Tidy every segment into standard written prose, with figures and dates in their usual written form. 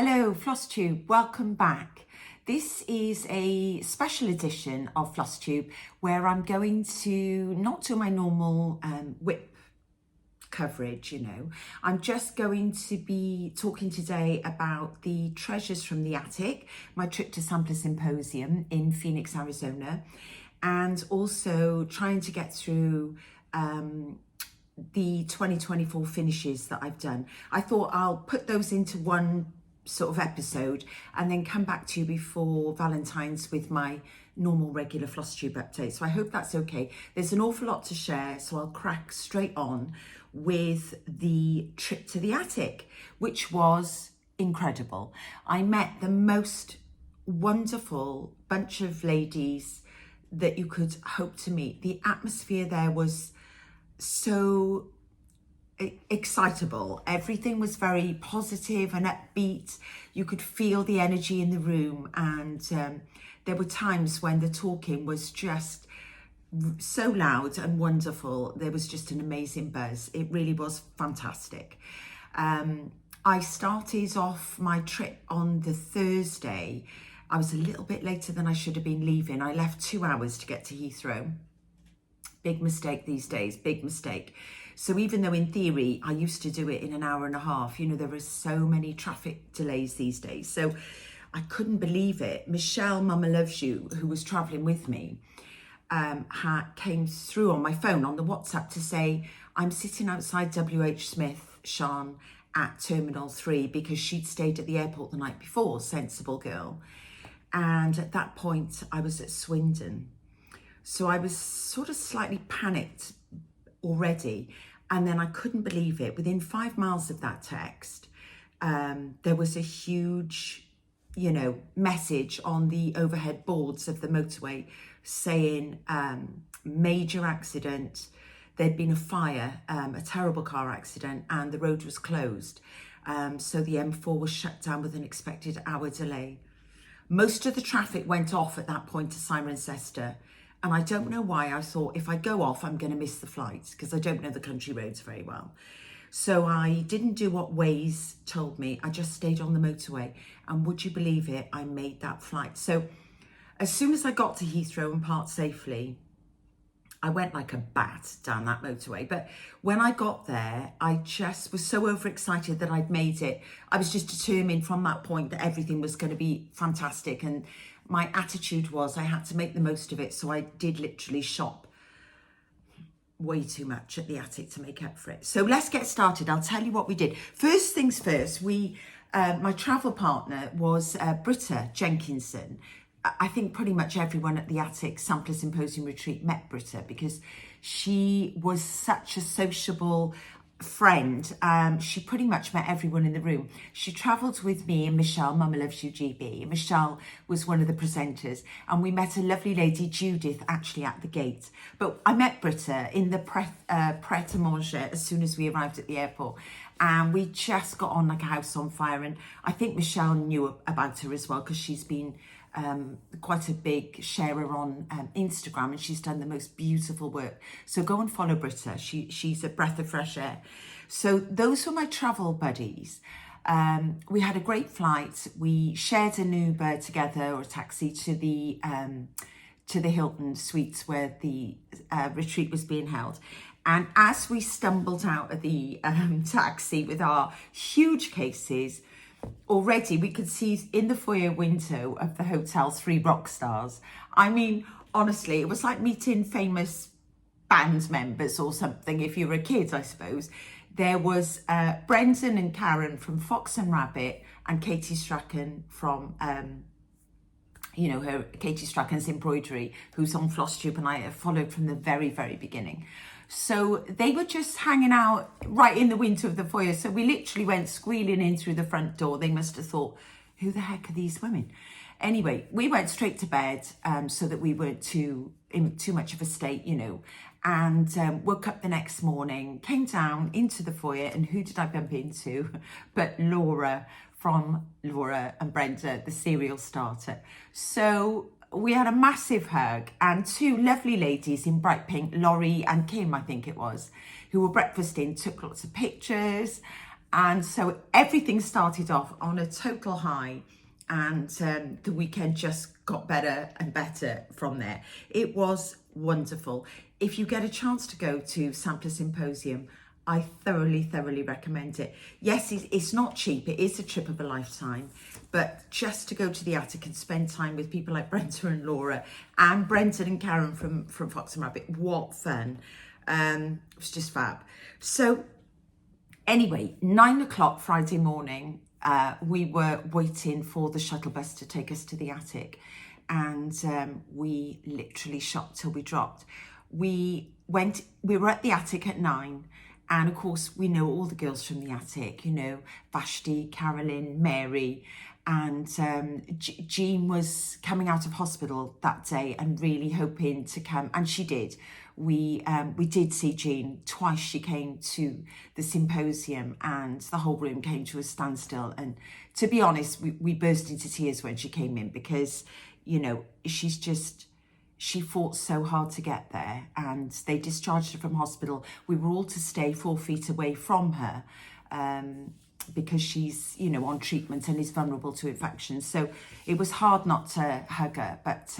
Hello, Flosstube, welcome back. This is a special edition of Flosstube where I'm going to not do my normal whip coverage, I'm just going to be talking today about the treasures from the attic, my trip to Symposium in Phoenix, Arizona, and also trying to get through the 2024 finishes that I've done. I thought I'll put those into one sort of episode and then come back to you before Valentine's with my normal regular Flosstube update. So I hope that's okay. There's an awful lot to share, so I'll crack straight on with the trip to the attic, which was incredible. I met the most wonderful bunch of ladies that you could hope to meet. The atmosphere there was so excitable. Everything was very positive and upbeat. You could feel the energy in the room, and there were times when the talking was just so loud and wonderful. There was just an amazing buzz. It really was fantastic. I started off my trip on the Thursday. I was a little bit later than I should have been leaving. I left 2 hours to get to Heathrow. Big mistake these days, big mistake. So even though in theory, I used to do it in an hour and a half, there are so many traffic delays these days. So I couldn't believe it. Michelle, Mama Loves You, who was traveling with me, came through on my phone on the WhatsApp to say, I'm sitting outside WH Smith, Sean, at Terminal 3 because she'd stayed at the airport the night before, sensible girl. And at that point, I was at Swindon. So I was sort of slightly panicked already. And then I couldn't believe it. Within 5 miles of that text, there was a huge, message on the overhead boards of the motorway saying major accident. There'd been a fire, a terrible car accident, and the road was closed. So the M4 was shut down with an expected hour delay. Most of the traffic went off at that point to Cirencester. And I don't know why. I thought if I go off, I'm going to miss the flights because I don't know the country roads very well. So I didn't do what Waze told me. I just stayed on the motorway. And would you believe it? I made that flight. So as soon as I got to Heathrow and parked safely, I went like a bat down that motorway. But when I got there, I just was so overexcited that I'd made it. I was just determined from that point that everything was going to be fantastic. And my attitude was I had to make the most of it. So I did literally shop way too much at the attic to make up for it. So let's get started. I'll tell you what we did. First things first, my travel partner was Britta Jenkinson. I think pretty much everyone at the Attic Sampler Symposium retreat met Britta because she was such a sociable friend. She pretty much met everyone in the room. She travelled with me and Michelle, Mama Loves You GB. Michelle was one of the presenters, and we met a lovely lady, Judith, actually at the gate. But I met Britta in the pret-a-manger as soon as we arrived at the airport, and we just got on like a house on fire. And I think Michelle knew about her as well because she's been quite a big sharer on Instagram, and she's done the most beautiful work. So go and follow Britta. She's a breath of fresh air. So those were my travel buddies. We had a great flight. We shared an Uber together or a taxi to the Hilton Suites where the retreat was being held. And as we stumbled out of the taxi with our huge cases, already we could see in the foyer window of the hotel 3 rock stars. I mean, honestly, it was like meeting famous band members or something if you were a kid, I suppose. There was Brendan and Karen from Fox and Rabbit, and Katie Strachan from, Katie Strachan's embroidery, who's on Flosstube, and I have followed from the very, very beginning. So they were just hanging out right in the window of the foyer. So we literally went squealing in through the front door. They must have thought, who the heck are these women? Anyway, we went straight to bed so that we weren't in too much of a state, and woke up the next morning, came down into the foyer, and who did I bump into but Laura from Laura and Brenda, the serial starter. So we had a massive hug, and 2 lovely ladies in bright pink, Laurie and Kim, I think it was, who were breakfasting, took lots of pictures. And so everything started off on a total high, and the weekend just got better and better from there. It was wonderful. If you get a chance to go to Sampler Symposium, I thoroughly recommend it. Yes, it's not cheap. It is a trip of a lifetime, but just to go to the attic and spend time with people like Brenda and Laura and Brendan and Karen from Fox and Rabbit, what fun. It was just fab. So anyway, 9 o'clock Friday morning, we were waiting for the shuttle bus to take us to the attic, and we literally shot till we dropped. We were at the attic at 9, and of course we know all the girls from the attic, you know, Vashti, Carolyn, Mary, and Jean was coming out of hospital that day and really hoping to come, and she did. We did see Jean twice. She came to the symposium and the whole room came to a standstill. And to be honest, we burst into tears when she came in because, you know, she fought so hard to get there, and they discharged her from hospital. We were all to stay 4 feet away from her because she's, you know, on treatment and is vulnerable to infections. So it was hard not to hug her, but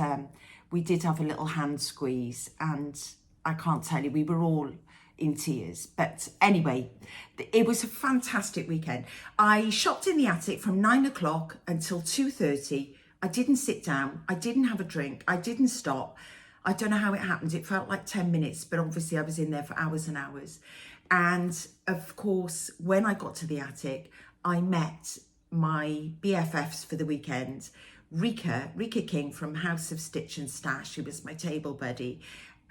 we did have a little hand squeeze, and I can't tell you, we were all in tears. But anyway, it was a fantastic weekend. I shopped in the attic from 9 o'clock until 2:30. I didn't sit down, I didn't have a drink, I didn't stop. I don't know how it happened. It felt like 10 minutes, but obviously I was in there for hours and hours. And of course, when I got to the attic, I met my BFFs for the weekend. Rika King from House of Stitch and Stash, who was my table buddy,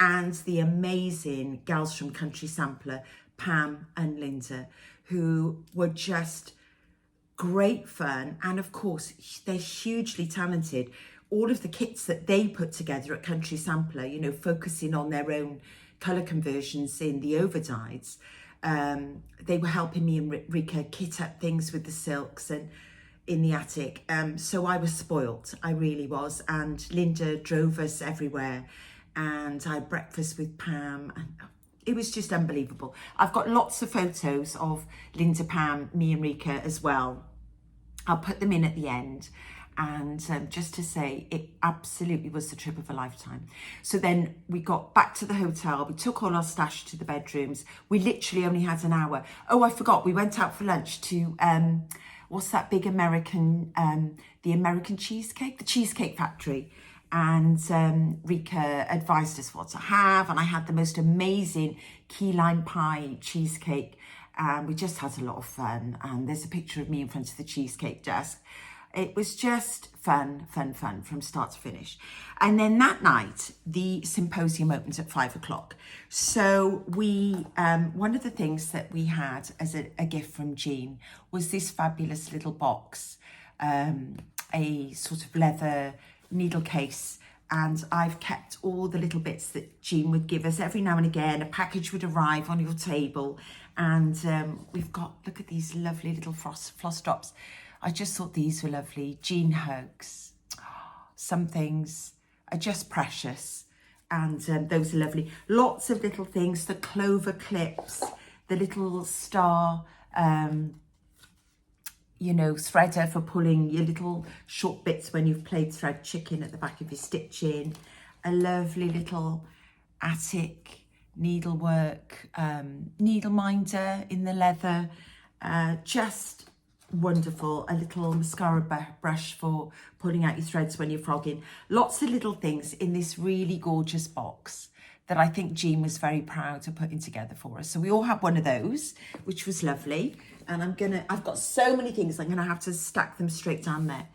and the amazing gals from Country Sampler, Pam and Linda, who were just great fun. And of course, they're hugely talented. All of the kits that they put together at Country Sampler, you know, focusing on their own colour conversions in the overdyes. They were helping me and Rika kit up things with the silks and in the attic. So I was spoilt, I really was. And Linda drove us everywhere, and I had breakfast with Pam, and it was just unbelievable. I've got lots of photos of Linda, Pam, me and Rika as well. I'll put them in at the end. And just to say, it absolutely was the trip of a lifetime. So then we got back to the hotel. We took all our stash to the bedrooms. We literally only had an hour. Oh, I forgot. We went out for lunch to, what's that big American, the American cheesecake? The Cheesecake Factory. And Rika advised us what to have. And I had the most amazing key lime pie cheesecake. We just had a lot of fun. And there's a picture of me in front of the cheesecake desk. It was just fun from start to finish. And then that night, the symposium opens at 5 o'clock. So we, one of the things that we had as a gift from Jean was this fabulous little box, a sort of leather needle case. And I've kept all the little bits that Jean would give us. Every now and again, a package would arrive on your table. And we've got, look at these lovely little floss drops. I just thought these were lovely. Jean hugs. Some things are just precious. And those are lovely. Lots of little things. The clover clips, the little star, you know, threader for pulling your little short bits when you've played thread chicken at the back of your stitching. A lovely little attic needlework, needle minder in the leather. Just wonderful. A little mascara brush for pulling out your threads when you're frogging. Lots of little things in this really gorgeous box that I think Jean was very proud of putting together for us. So we all had one of those, which was lovely. And I've got so many things, I'm gonna have to stack them straight down there.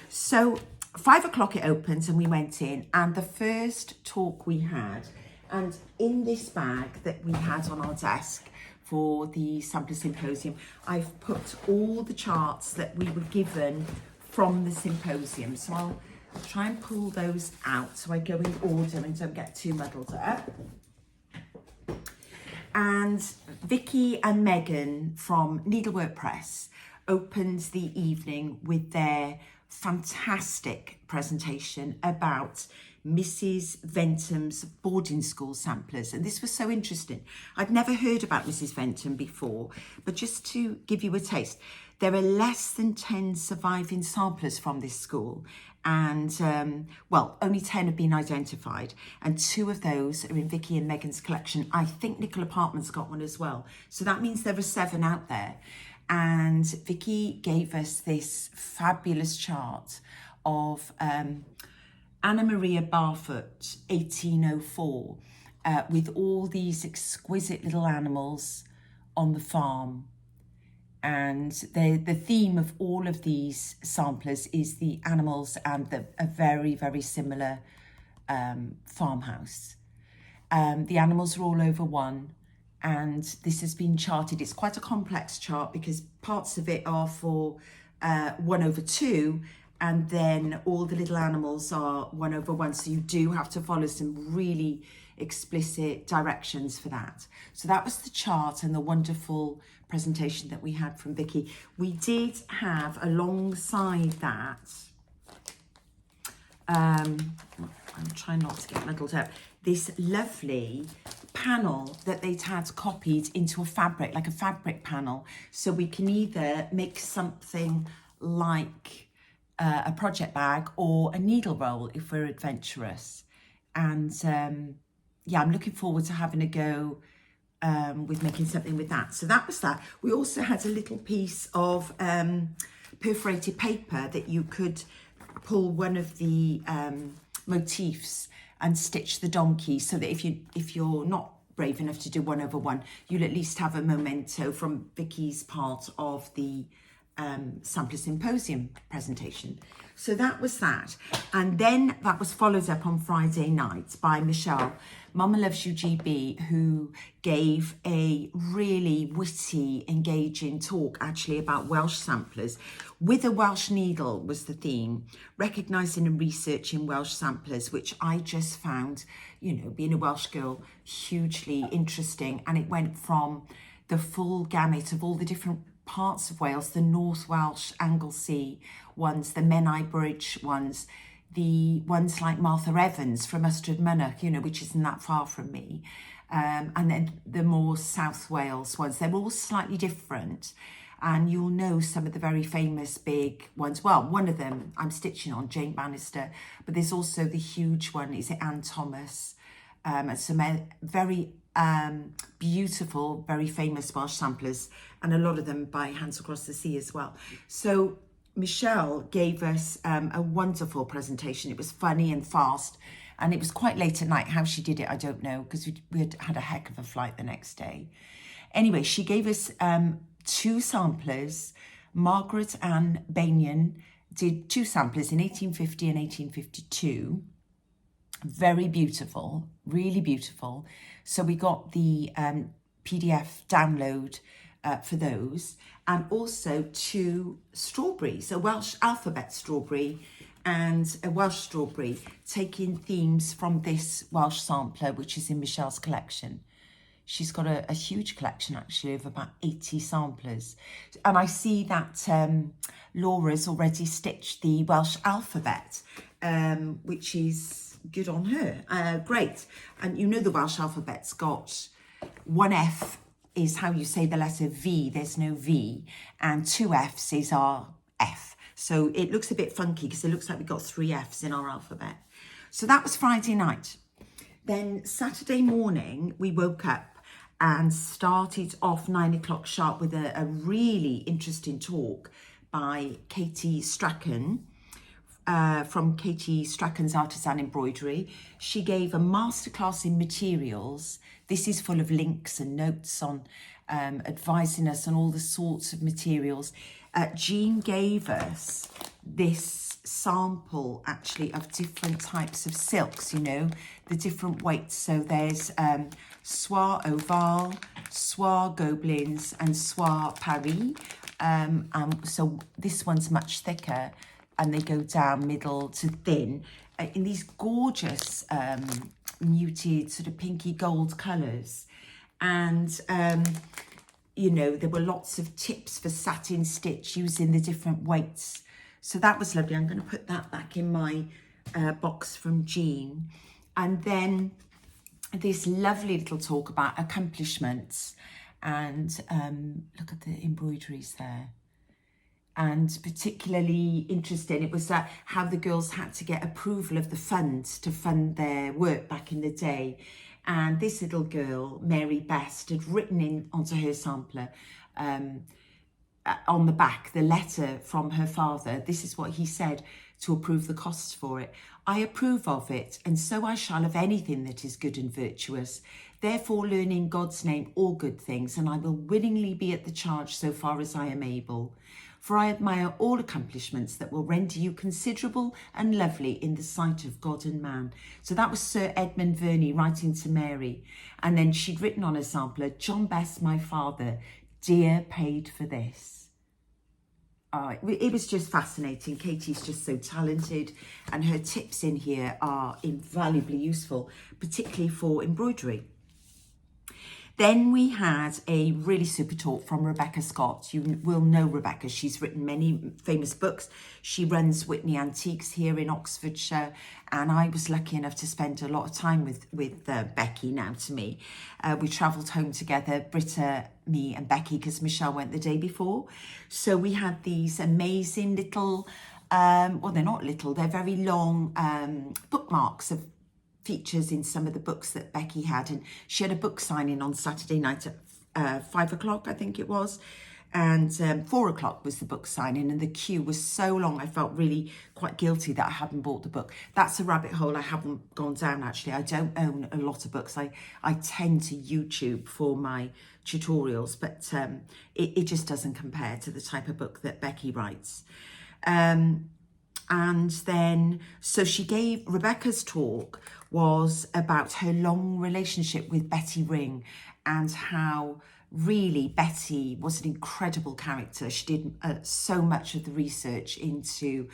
So 5 o'clock it opens and we went in, and the first talk we had, and in this bag that we had on our desk for the Sampler Symposium, I've put all the charts that we were given from the symposium. So I'll try and pull those out so I go in order and don't get too muddled up. And Vicky and Megan from Needlework Press opened the evening with their fantastic presentation about Mrs. Ventum's boarding school samplers. And this was so interesting. I'd never heard about Mrs. Ventum before, but just to give you a taste, there are less than 10 surviving samplers from this school. And, well, only 10 have been identified. And 2 of those are in Vicky and Megan's collection. I think Nickel Apartment's got one as well. So that means there are 7 out there. And Vicky gave us this fabulous chart of Anna Maria Barfoot, 1804, with all these exquisite little animals on the farm. And the theme of all of these samplers is the animals and a very, very similar farmhouse. The animals are all over 1, and this has been charted. It's quite a complex chart because parts of it are for 1/2, and then all the little animals are 1/1. So you do have to follow some really explicit directions for that. So that was the chart and the wonderful presentation that we had from Vicky. We did have alongside that, I'm trying not to get muddled up, this lovely panel that they'd had copied into a fabric, like a fabric panel. So we can either make something like a project bag or a needle roll if we're adventurous. And yeah, I'm looking forward to having a go with making something with that. So that was that. We also had a little piece of perforated paper that you could pull one of the motifs and stitch the donkey, so that if you're not brave enough to do 1/1, you'll at least have a memento from Vicky's part of the Sampler Symposium presentation. So that was that. And then that was followed up on Friday night by Michelle, Mama Loves You GB, who gave a really witty, engaging talk actually about Welsh samplers. With a Welsh needle was the theme, recognising and researching Welsh samplers, which I just found, you know, being a Welsh girl, hugely interesting. And it went from the full gamut of all the different parts of Wales, the North Welsh Anglesey ones, the Menai Bridge ones, the ones like Martha Evans from Ystrad Mynach, you know, which isn't that far from me, and then the more South Wales ones. They're all slightly different, and you'll know some of the very famous big ones. Well, one of them I'm stitching on, Jane Bannister, but there's also the huge one, is it Anne Thomas, and some very beautiful, very famous Welsh samplers, and a lot of them by Hands Across the Sea as well. So Michelle gave us a wonderful presentation. It was funny and fast, and it was quite late at night. How she did it, I don't know, because we had a heck of a flight the next day. Anyway, she gave us 2 samplers. Margaret Ann Bainion did 2 samplers in 1850 and 1852. Very beautiful, really beautiful. So we got the PDF download for those, and also 2 strawberries, a Welsh alphabet strawberry and a Welsh strawberry, taking themes from this Welsh sampler, which is in Michelle's collection. She's got a huge collection actually of about 80 samplers. And I see that Laura's already stitched the Welsh alphabet, which is good on her. Great. And you know the Welsh alphabet's got 1 F is how you say the letter V, there's no V, and 2 Fs is our F. So it looks a bit funky because it looks like we've got 3 Fs in our alphabet. So that was Friday night. Then Saturday morning, we woke up and started off 9 o'clock sharp with a really interesting talk by Katie Strachan, from Katie Strachan's Artisan Embroidery. She gave a masterclass in materials. This is full of links and notes on advising us on all the sorts of materials. Jean gave us this sample actually of different types of silks, you know, the different weights. So there's Soie Ovale, Soie Gobelins and Soie Paris. So this one's much thicker, and they go down middle to thin in these gorgeous muted sort of pinky gold colours. And you know, there were lots of tips for satin stitch using the different weights. So that was lovely. I'm going to put that back in my box from Jean. And then this lovely little talk about accomplishments, and look at the embroideries there. And particularly interesting, it was that how the girls had to get approval of the funds to fund their work back in the day. And this little girl, Mary Best, had written in onto her sampler on the back the letter from her father. This is what he said to approve the costs for it. I approve of it, and so I shall of anything that is good and virtuous. Therefore, learn in God's name all good things, and I will willingly be at the charge so far as I am able. For I admire all accomplishments that will render you considerable and lovely in the sight of God and man. So that was Sir Edmund Verney writing to Mary. And then she'd written on a sampler, John Best, my father, dear paid for this. It was just fascinating. Katie's just so talented, and her tips in here are invaluably useful, particularly for embroidery. Then we had a really super talk from Rebecca Scott. You will know Rebecca. She's written many famous books. She runs Whitney Antiques here in Oxfordshire. And I was lucky enough to spend a lot of time with Becky, now to me. We travelled home together, Britta, me and Becky, because Michelle went the day before. So we had these amazing little, well, they're not little, they're very long bookmarks of features in some of the books that Becky had, and she had a book signing on Saturday night at 5 o'clock, I think it was, and 4 o'clock was the book signing, and the queue was so long I felt really quite guilty that I hadn't bought the book. That's a rabbit hole I haven't gone down. Actually, I don't own a lot of books. I tend to YouTube for my tutorials, but it just doesn't compare to the type of book that Becky writes. And then, so Rebecca's talk was about her long relationship with Betty Ring, and how really Betty was an incredible character. She did so much of the research into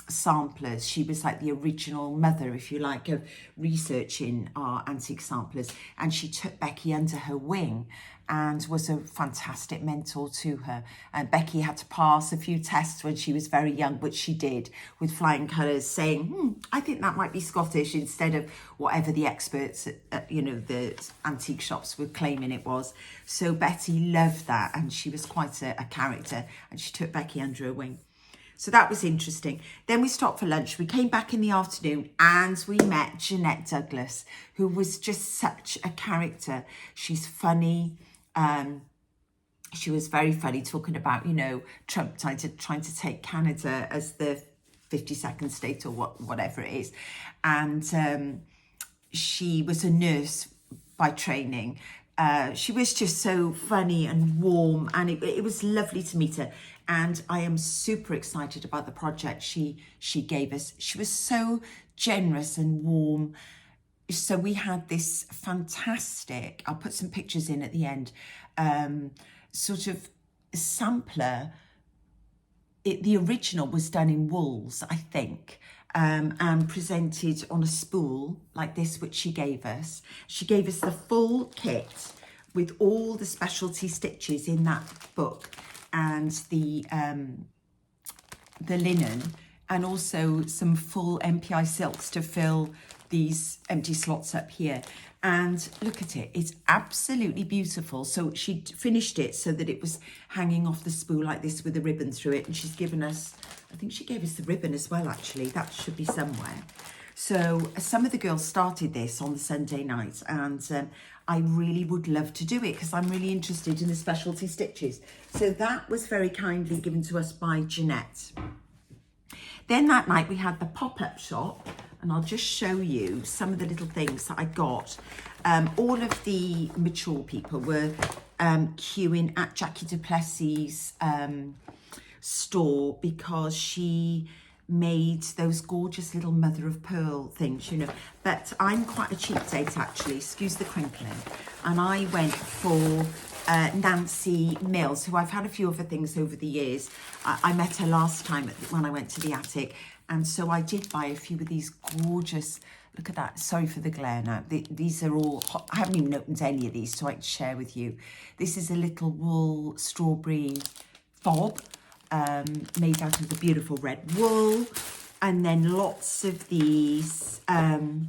samplers. She was like the original mother, if you like, of researching our antique samplers, and she took Becky under her wing and was a fantastic mentor to her. And Becky had to pass a few tests when she was very young, which she did with flying colours, saying, I think that might be Scottish, instead of whatever the experts at the antique shops were claiming it was. So Betty loved that, and she was quite a character, and she took Becky under her wing. So that was interesting. Then we stopped for lunch. We came back in the afternoon and we met Jeanette Douglas, who was just such a character. She's funny. She was very funny, talking about, Trump trying to take Canada as the 52nd state or whatever it is. And she was a nurse by training. She was just so funny and warm, and it was lovely to meet her. And I am super excited about the project she gave us. She was so generous and warm. So we had this fantastic, I'll put some pictures in at the end, sort of sampler. The original was done in wools, I think, and presented on a spool like this, which she gave us. She gave us the full kit with all the specialty stitches in that book, and the linen, and also some full MPI silks to fill these empty slots up here. And look at it, it's absolutely beautiful. So she finished it so that it was hanging off the spool like this with a ribbon through it, and she's given us, I think she gave us the ribbon as well, actually. That should be somewhere. So some of the girls started this on the Sunday night, and I really would love to do it because I'm really interested in the specialty stitches. So that was very kindly given to us by Jeanette. Then that night we had the pop-up shop, and I'll just show you some of the little things that I got. All of the mature people were queuing at Jackie Duplessis' store because she made those gorgeous little mother of pearl things, but I'm quite a cheap date, actually, excuse the crinkling, and I went for Nancy Mills, who I've had a few of her things over the years. I met her last time when I went to the attic, and so I did buy a few of these gorgeous, look at that, sorry for the glare now, these are all hot. I haven't even opened any of these, so I can share with you. This is a little wool strawberry fob, made out of the beautiful red wool. And then lots of these. Actually,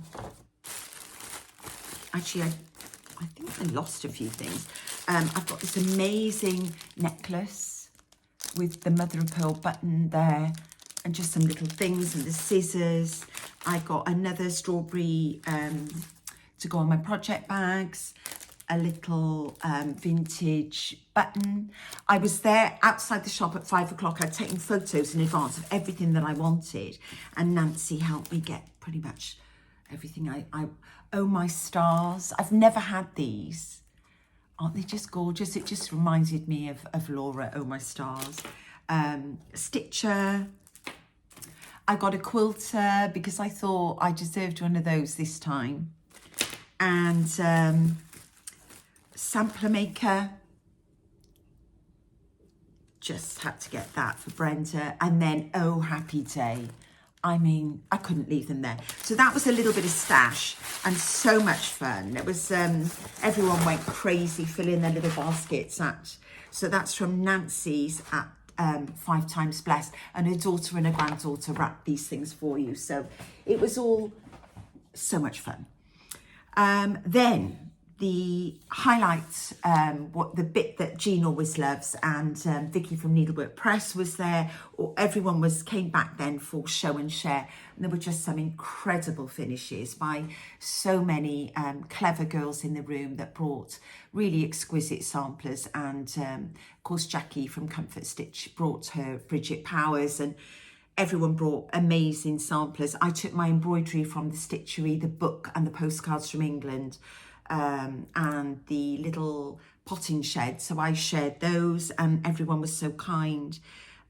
I think I lost a few things. I've got this amazing necklace with the mother of pearl button there, and just some little things, and the scissors. I got another strawberry to go on my project bags, a little vintage button. I was there outside the shop at 5 o'clock. I'd taken photos in advance of everything that I wanted, and Nancy helped me get pretty much everything. Oh my stars, I've never had these. Aren't they just gorgeous? It just reminded me of Laura, Oh My Stars. Stitcher. I got a quilter because I thought I deserved one of those this time. And sampler maker. Just had to get that for Brenda. And then Oh Happy Day. I mean, I couldn't leave them there. So that was a little bit of stash and so much fun. It was, everyone went crazy filling their little baskets so that's from Nancy's at 5 Times Blessed, and her daughter and her granddaughter wrapped these things for you. So it was all so much fun. Then the highlights, the bit that Jean always loves, and Vicky from Needlework Press was there. Or everyone came back then for show and share, and there were just some incredible finishes by so many clever girls in the room that brought really exquisite samplers. And of course Jackie from Comfort Stitch brought her Bridget Powers, and everyone brought amazing samplers. I took my embroidery from the Stitchery, the book and the postcards from England, and the little potting shed. So I shared those, and everyone was so kind.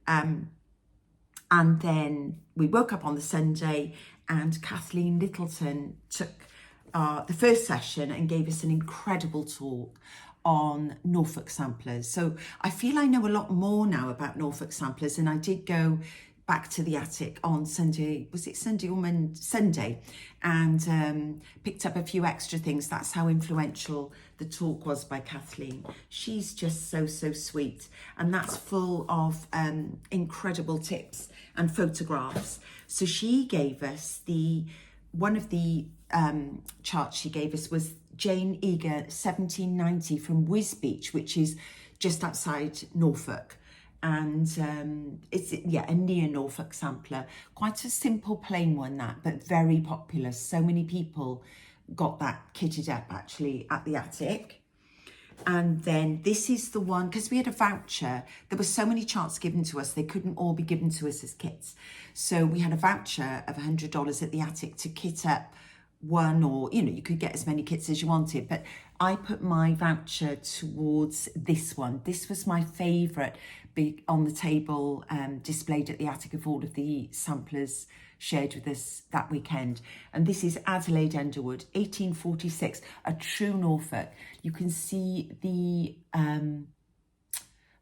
And then we woke up on the Sunday, and Kathleen Littleton took the first session and gave us an incredible talk on Norfolk samplers. So I feel I know a lot more now about Norfolk samplers, and I did go back to the attic on Sunday, was it Sunday or Sunday, and picked up a few extra things. That's how influential the talk was by Kathleen. She's just so sweet, and that's full of incredible tips and photographs. So she gave us one of the charts she gave us was Jane Eager 1790 from Wisbeach, which is just outside Norfolk. And it's a near Norfolk sampler, quite a simple plain one, but very popular. So many people got that kitted up actually at the attic. And then this is the one, because we had a voucher. There were so many charts given to us, they couldn't all be given to us as kits. So we had a voucher of $100 at the attic to kit up one, or you could get as many kits as you wanted, but I put my voucher towards this one. This was my favorite, big on the table, displayed at the attic of all of the samplers shared with us that weekend. And this is Adelaide Underwood, 1846, a true Norfolk. You can see the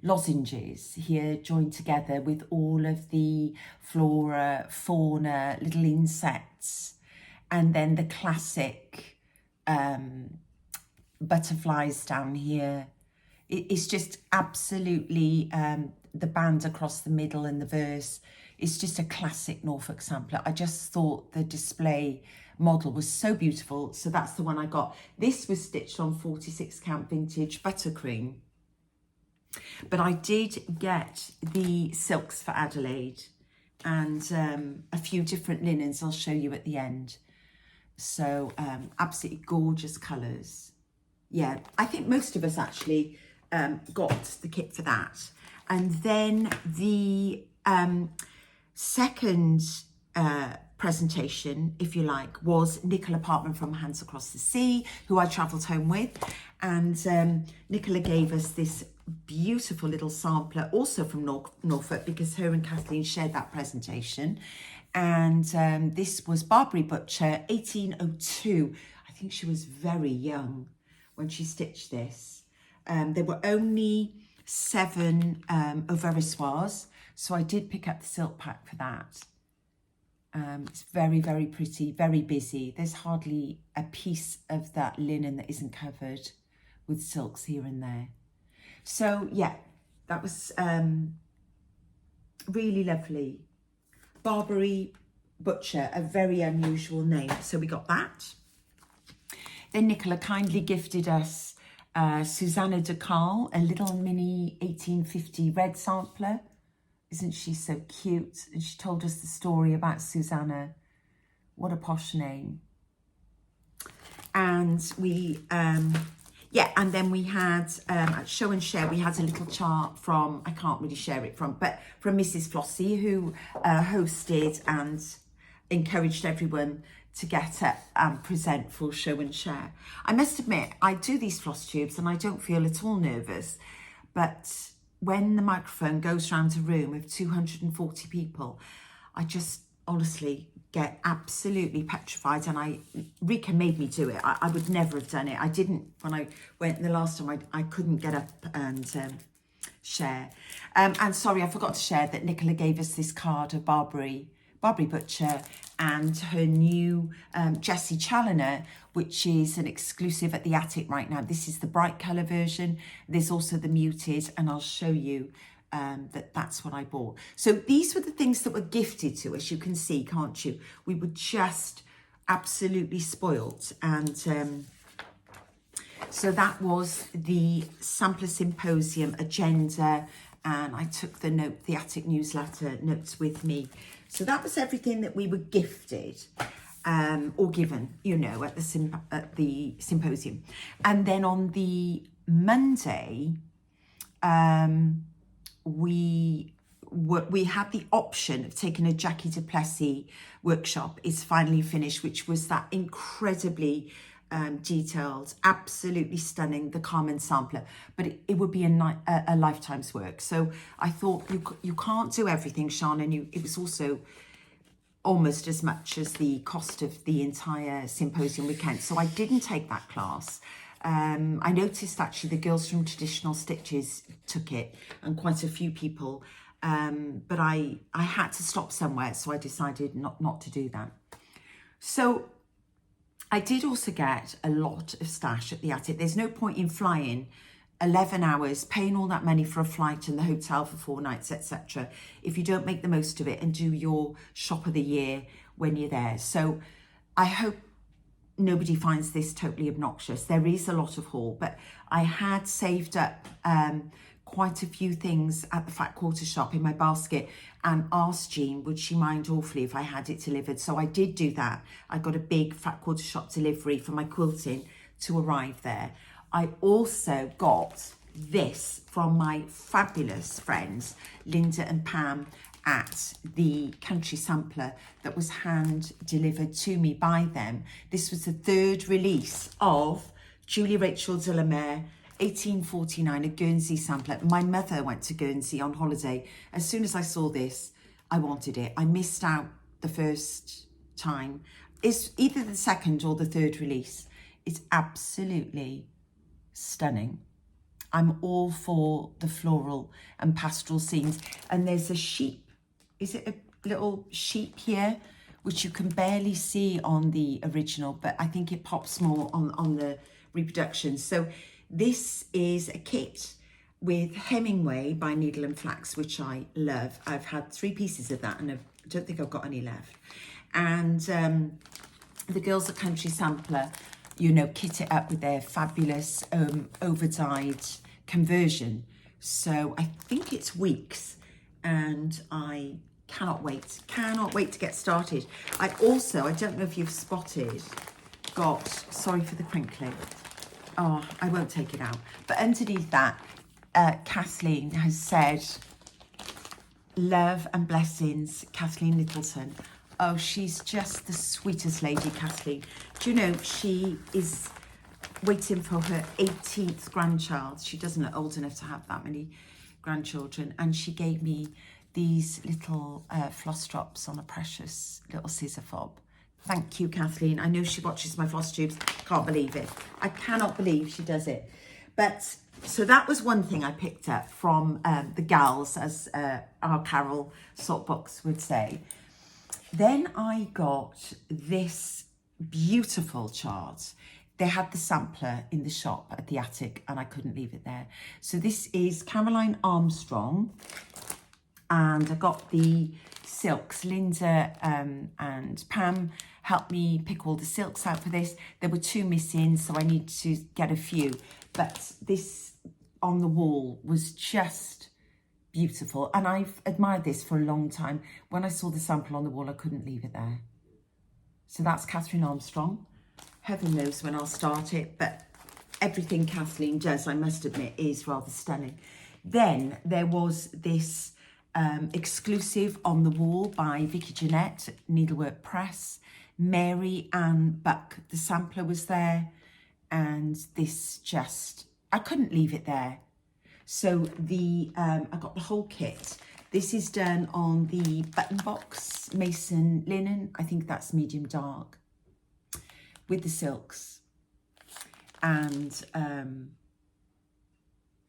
lozenges here joined together with all of the flora, fauna, little insects, and then the classic butterflies down here. It's just absolutely, the band across the middle and the verse, it's just a classic Norfolk sampler. I just thought the display model was so beautiful. So that's the one I got. This was stitched on 46 count vintage buttercream. But I did get the silks for Adelaide and a few different linens I'll show you at the end. So absolutely gorgeous colours. Yeah, I think most of us actually got the kit for that. And then the second presentation, if you like, was Nicola Parkman from Hands Across the Sea, who I travelled home with. And Nicola gave us this beautiful little sampler, also from Norfolk, because her and Kathleen shared that presentation. And this was Barbary Butcher, 1802. I think she was very young when she stitched this. There were only 7 overissoirs, so I did pick up the silk pack for that. It's very, very pretty, very busy. There's hardly a piece of that linen that isn't covered with silks here and there. So yeah, that was really lovely. Barbary Butcher, a very unusual name. So we got that. Then Nicola kindly gifted us Susanna de Carl, a little mini 1850 red sampler. Isn't she so cute? And she told us the story about Susanna. What a posh name. And we, yeah, and then we had, at Show and Share, we had a little chart from, I can't really share it from, but from Mrs. Flossie, who hosted and encouraged everyone to get up and present for Show and Share. I must admit, I do these floss tubes and I don't feel at all nervous, but when the microphone goes around a room of 240 people, I just honestly get absolutely petrified. And Rika made me do it. I would never have done it. I didn't, when I went the last time, I couldn't get up and share. And sorry, I forgot to share that Nicola gave us this card of Barbary Butcher and her new Jessie Challoner, which is an exclusive at the Attic right now. This is the bright colour version. There's also the muted, and I'll show you that's what I bought. So these were the things that were gifted to us. You can see, can't you? We were just absolutely spoilt. And so that was the Sampler Symposium agenda. And I took the Attic newsletter notes with me. So that was everything that we were gifted or given, you know, at the symposium. And then on the Monday, we had the option of taking a Jackie du Plessis workshop. It's finally finished, which was that incredibly detailed, absolutely stunning, the Carmen sampler, but it would be a lifetime's work. So I thought you can't do everything, Sean, and it was also almost as much as the cost of the entire symposium weekend. So I didn't take that class. I noticed actually the girls from Traditional Stitches took it, and quite a few people, but I had to stop somewhere, so I decided not to do that. So I did also get a lot of stash at the Attic. There's no point in flying 11 hours, paying all that money for a flight and the hotel for 4 nights, etc., if you don't make the most of it and do your shop of the year when you're there. So I hope nobody finds this totally obnoxious. There is a lot of haul, but I had saved up quite a few things at the Fat Quarter shop in my basket and asked Jean, would she mind awfully if I had it delivered? So I did do that. I got a big Fat Quarter shop delivery for my quilting to arrive there. I also got this from my fabulous friends, Linda and Pam, at the Country Sampler, that was hand delivered to me by them. This was the 3rd release of Julie Rachel de la Mare, 1849, a Guernsey sampler. My mother went to Guernsey on holiday. As soon as I saw this, I wanted it. I missed out the first time. It's either the 2nd or the 3rd release. It's absolutely stunning. I'm all for the floral and pastoral scenes. And there's a sheep. Is it a little sheep here, which you can barely see on the original, but I think it pops more on the reproduction. So this is a kit with Hemingway by Needle and Flax, which I love. I've had 3 pieces of that and I don't think I've got any left. And the girls at Country Sampler, you know, kit it up with their fabulous over-dyed conversion. So I think it's weeks, and I cannot wait to get started. I don't know if you've spotted, got, sorry for the crinkling. Oh, I won't take it out. But underneath that, Kathleen has said, love and blessings, Kathleen Littleton. Oh, she's just the sweetest lady, Kathleen. Do you know, she is waiting for her 18th grandchild. She doesn't look old enough to have that many grandchildren. And she gave me these little floss drops on a precious little scissor fob. Thank you, Kathleen. I know she watches my floss tubes. Can't believe it. I cannot believe she does it. But so that was one thing I picked up from the gals, as our Carol Saltbox would say. Then I got this beautiful chart. They had the sampler in the shop at the Attic and I couldn't leave it there. So this is Caroline Armstrong, and I got the silks. Linda and Pam helped me pick all the silks out for this. There were 2 missing, so I need to get a few. But this on the wall was just beautiful, and I've admired this for a long time. When I saw the sample on the wall, I couldn't leave it there. So that's Catherine Armstrong. Heaven knows when I'll start it, but everything Kathleen does, I must admit, is rather stunning. Then there was this exclusive on the wall by Vicky Jeanette, Needlework Press. Mary Ann Buck, the sampler, was there, and this just, I couldn't leave it there. So I got the whole kit. This is done on the button box Mason linen. I think that's medium dark with the silks. And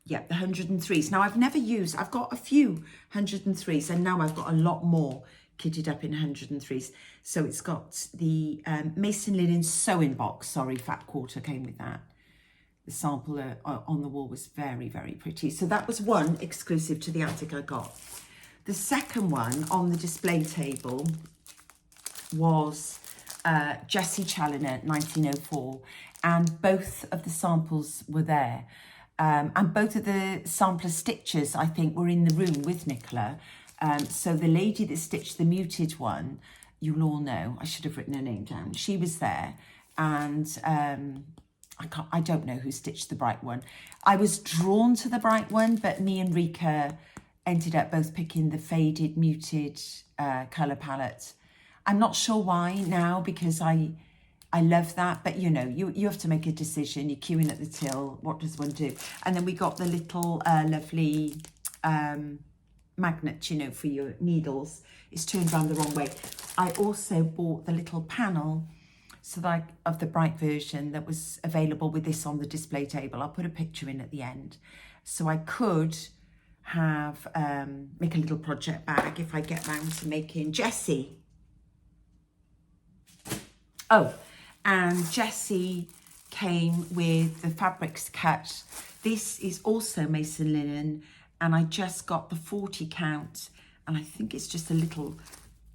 yeah, the 103s. Now I've got a few 103s, and now I've got a lot more kitted up in 103s. So it's got the Mason linen sewing box. Sorry, fat quarter came with that. The sample on the wall was very, very pretty. So that was one exclusive to the attic I got. The second one on the display table was Jessie Challoner, 1904. And both of the samples were there. And both of the sampler stitchers, I think, were in the room with Nicola. So the lady that stitched the muted one, you'll all know, I should have written her name down. She was there, and I don't know who stitched the bright one. I was drawn to the bright one, but me and Rika ended up both picking the faded, muted colour palette. I'm not sure why now, because I love that, but you know, you have to make a decision. You're queuing at the till. What does one do? And then we got the little lovely magnet, you know, for your needles. It's turned around the wrong way. I also bought the little panel of the bright version that was available with this on the display table. I'll put a picture in at the end. So I could have make a little project bag if I get round to making Jessie. Oh, and Jessie came with the fabrics cut. This is also Mason linen, and I just got the 40 count, and I think it's just a little,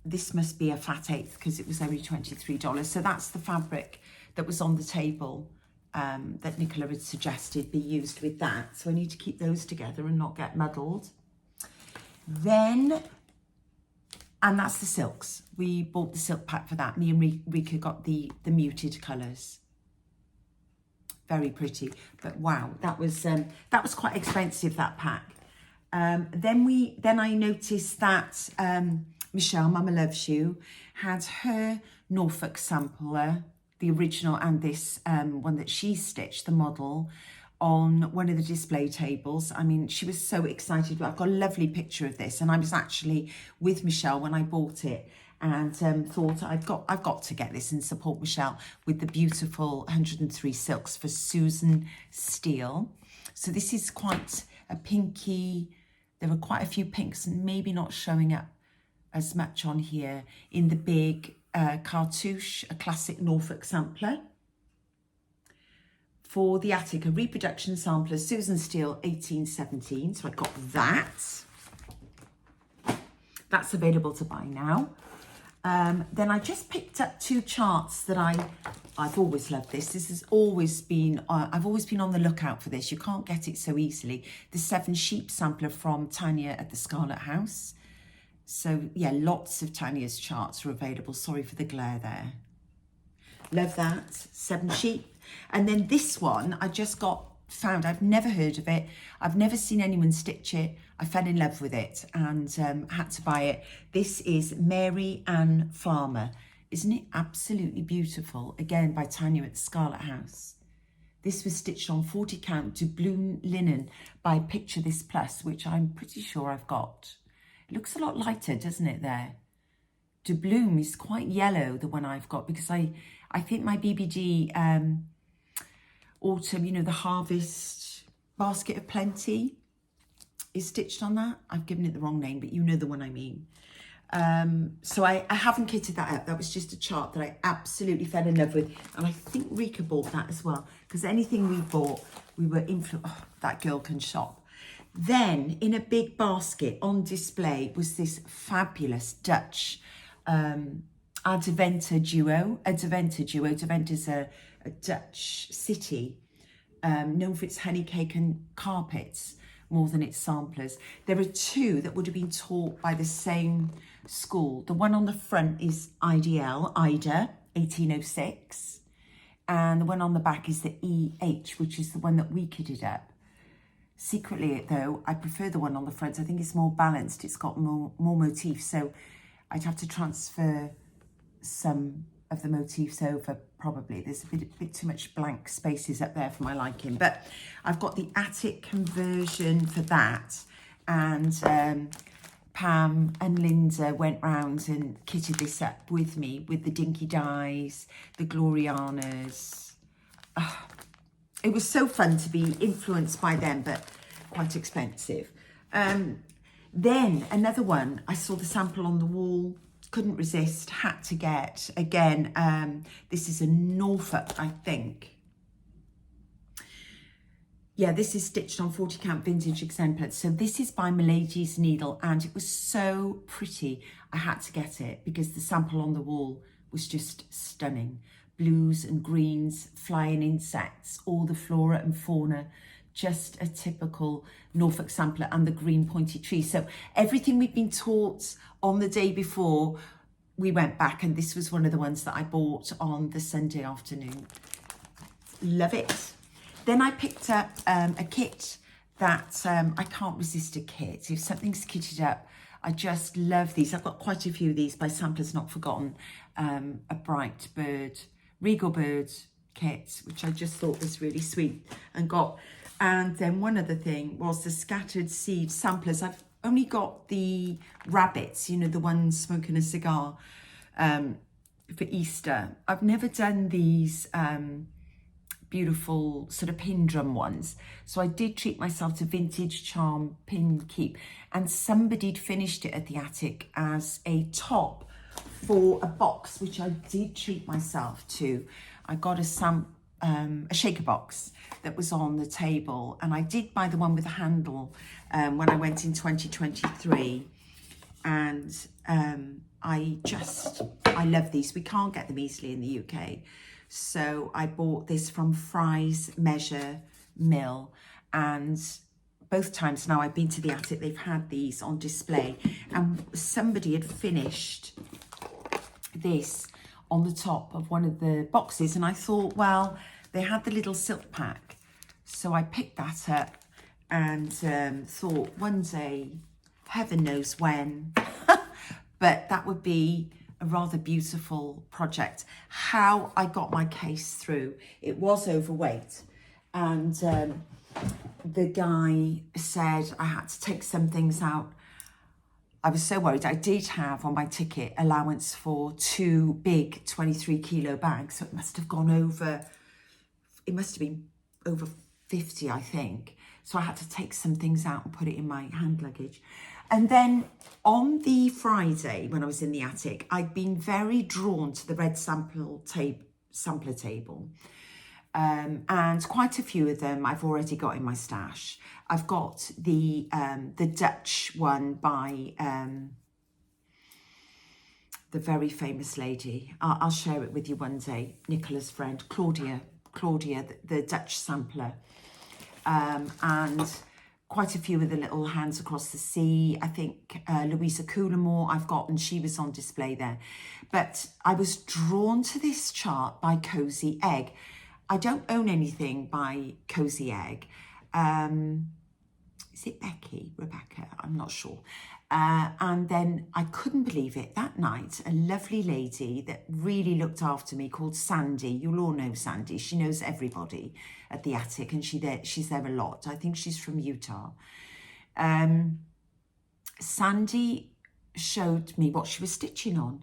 this must be a fat eighth because it was only $23. So that's the fabric that was on the table that Nicola had suggested be used with that. So I need to keep those together and not get muddled. Then, and that's the silks. We bought the silk pack for that. Me and Rika got the muted colours. Very pretty, but wow, that was quite expensive, that pack. Then I noticed that Michelle, Mama Loves You, had her Norfolk sampler, the original, and this one that she stitched, the model, on one of the display tables. I mean, she was so excited. I've got a lovely picture of this, and I was actually with Michelle when I bought it, and thought I've got to get this and support Michelle with the beautiful 103 silks for Susan Steele. So this is quite a pinky. There were quite a few pinks, and maybe not showing up as much on here. In the big cartouche, a classic Norfolk sampler. For the attic, a reproduction sampler, Susan Steele, 1817. So I got that. That's available to buy now. Then I just picked up 2 charts that I've always loved this. This has always been, I've always been on the lookout for this. You can't get it so easily. The 7 Sheep sampler from Tanya at the Scarlet House. So yeah, lots of Tanya's charts are available. Sorry for the glare there. Love that, 7 Sheep. And then this one, I just found, I've never heard of it. I've never seen anyone stitch it. I fell in love with it and had to buy it. This is Mary Ann Farmer. Isn't it absolutely beautiful? Again, by Tanya at the Scarlet House. This was stitched on 40 count doubloon linen by Picture This Plus, which I'm pretty sure I've got. It looks a lot lighter, doesn't it there? Doubloon is quite yellow, the one I've got, because I think my BBD autumn, you know, the Harvest Basket of Plenty is stitched on that. I've given it the wrong name, but you know the one I mean. So I haven't kitted that up. That was just a chart that I absolutely fell in love with. And I think Rika bought that as well, because anything we bought, we were influenced. Oh, that girl can shop. Then in a big basket on display was this fabulous Dutch Adventa duo. Adventa is a Dutch city known for its honey cake and carpets more than its samplers. There are two that would have been taught by the same school. The one on the front is IDL, Ida, 1806. And the one on the back is the EH, which is the one that we kitted up. Secretly, though, I prefer the one on the front. I think it's more balanced. It's got more motifs. So I'd have to transfer some of the motifs over, probably. There's a bit too much blank spaces up there for my liking. But I've got the attic conversion for that. And Pam and Linda went round and kitted this up with me with the Dinky Dies, the Glorianas. It was so fun to be influenced by them, but quite expensive. Then another one, I saw the sample on the wall, couldn't resist, had to get. Again, this is a Norfolk, I think. Yeah, this is stitched on 40 count vintage exemplars. So this is by Milady's Needle, and it was so pretty. I had to get it because the sample on the wall was just stunning. Blues and greens, flying insects, all the flora and fauna, just a typical Norfolk sampler, and the green pointy tree. So everything we'd been taught on the day before, we went back, and this was one of the ones that I bought on the Sunday afternoon. Love it. Then I picked up a kit that I can't resist a kit. If something's kitted up, I just love these. I've got quite a few of these by Samplers Not Forgotten. A bright bird, regal bird kit, which I just thought was really sweet and got. And then one other thing was the scattered seed samplers. I've only got the rabbits, you know, the ones smoking a cigar for Easter. I've never done these beautiful sort of pin drum ones. So I did treat myself to Vintage Charm Pin Keep, and somebody'd finished it at the attic as a top for a box, which I did treat myself to. I got a shaker box that was on the table, and I did buy the one with the handle when I went in 2023, and I love these. We can't get them easily in the UK, so I bought this from Fry's Measure Mill, and both times now I've been to the attic, they've had these on display, and somebody had finished this on the top of one of the boxes, and I thought, well, they had the little silk pack, so I picked that up and thought one day, heaven knows when, but that would be a rather beautiful project. How I got my case through, it was overweight, and the guy said I had to take some things out. I was so worried. I did have on my ticket allowance for 2 big 23 kilo bags, so it must have gone over, it must have been over 50, I think. So I had to take some things out and put it in my hand luggage. And then on the Friday, when I was in the attic, I'd been very drawn to the red sampler table. And quite a few of them I've already got in my stash. I've got the Dutch one by the very famous lady. I'll share it with you one day. Nicola's friend, Claudia, the Dutch sampler. And quite a few of the little Hands Across the Sea. I think Louisa Coulamore I've got, and she was on display there. But I was drawn to this chart by Cozy Egg. I don't own anything by Cozy Egg. Is it Rebecca? I'm not sure. And then I couldn't believe it. That night, a lovely lady that really looked after me called Sandy. You'll all know Sandy. She knows everybody at the attic, and she's there a lot. I think she's from Utah. Sandy showed me what she was stitching on.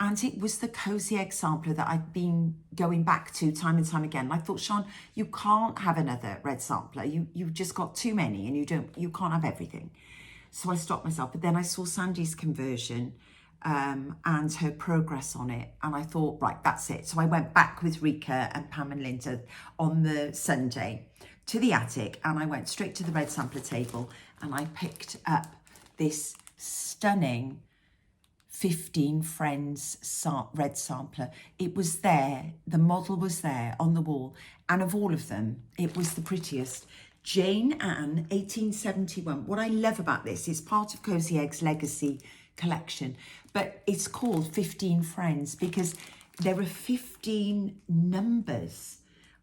And it was the Cozy Egg sampler that I'd been going back to time and time again. And I thought, Sean, you can't have another red sampler. You've just got too many, and you can't have everything. So I stopped myself. But then I saw Sandy's conversion and her progress on it. And I thought, right, that's it. So I went back with Rika and Pam and Linda on the Sunday to the attic and I went straight to the red sampler table and I picked up this stunning 15 Friends red sampler. It was there, the model was there on the wall, and of all of them, it was the prettiest. Jane Anne, 1871. What I love about this, it's part of Cozy Egg's legacy collection, but it's called 15 Friends because there are 15 numbers,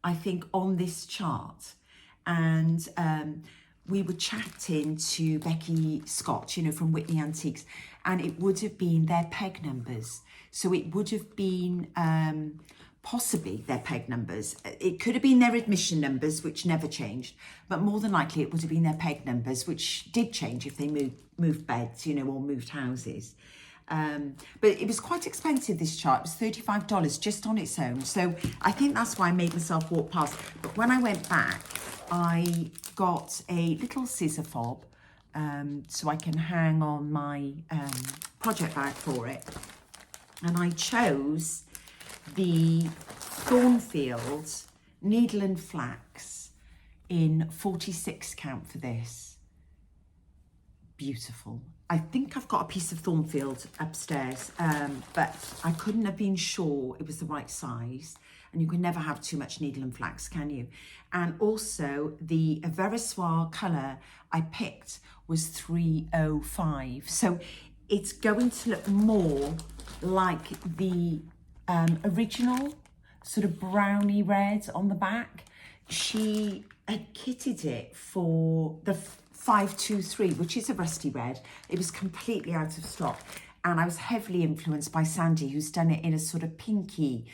I think, on this chart. And we were chatting to Becky Scott, you know, from Whitney Antiques, and it would have been their peg numbers. So it would have been possibly their peg numbers. It could have been their admission numbers, which never changed, but more than likely it would have been their peg numbers, which did change if they moved beds, you know, or moved houses. But it was quite expensive, this chart. It was $35 just on its own. So I think that's why I made myself walk past. But when I went back, I got a little scissor fob so I can hang on my project bag for it. And I chose the Thornfield Needle and Flax in 46 count for this. Beautiful. I think I've got a piece of Thornfield upstairs, but I couldn't have been sure it was the right size. And you can never have too much needle and flax, can you? And also the Verissoir colour I picked was 305. So it's going to look more like the original sort of browny red on the back. She had kitted it for the 523, which is a rusty red. It was completely out of stock. And I was heavily influenced by Sandy, who's done it in a sort of pinky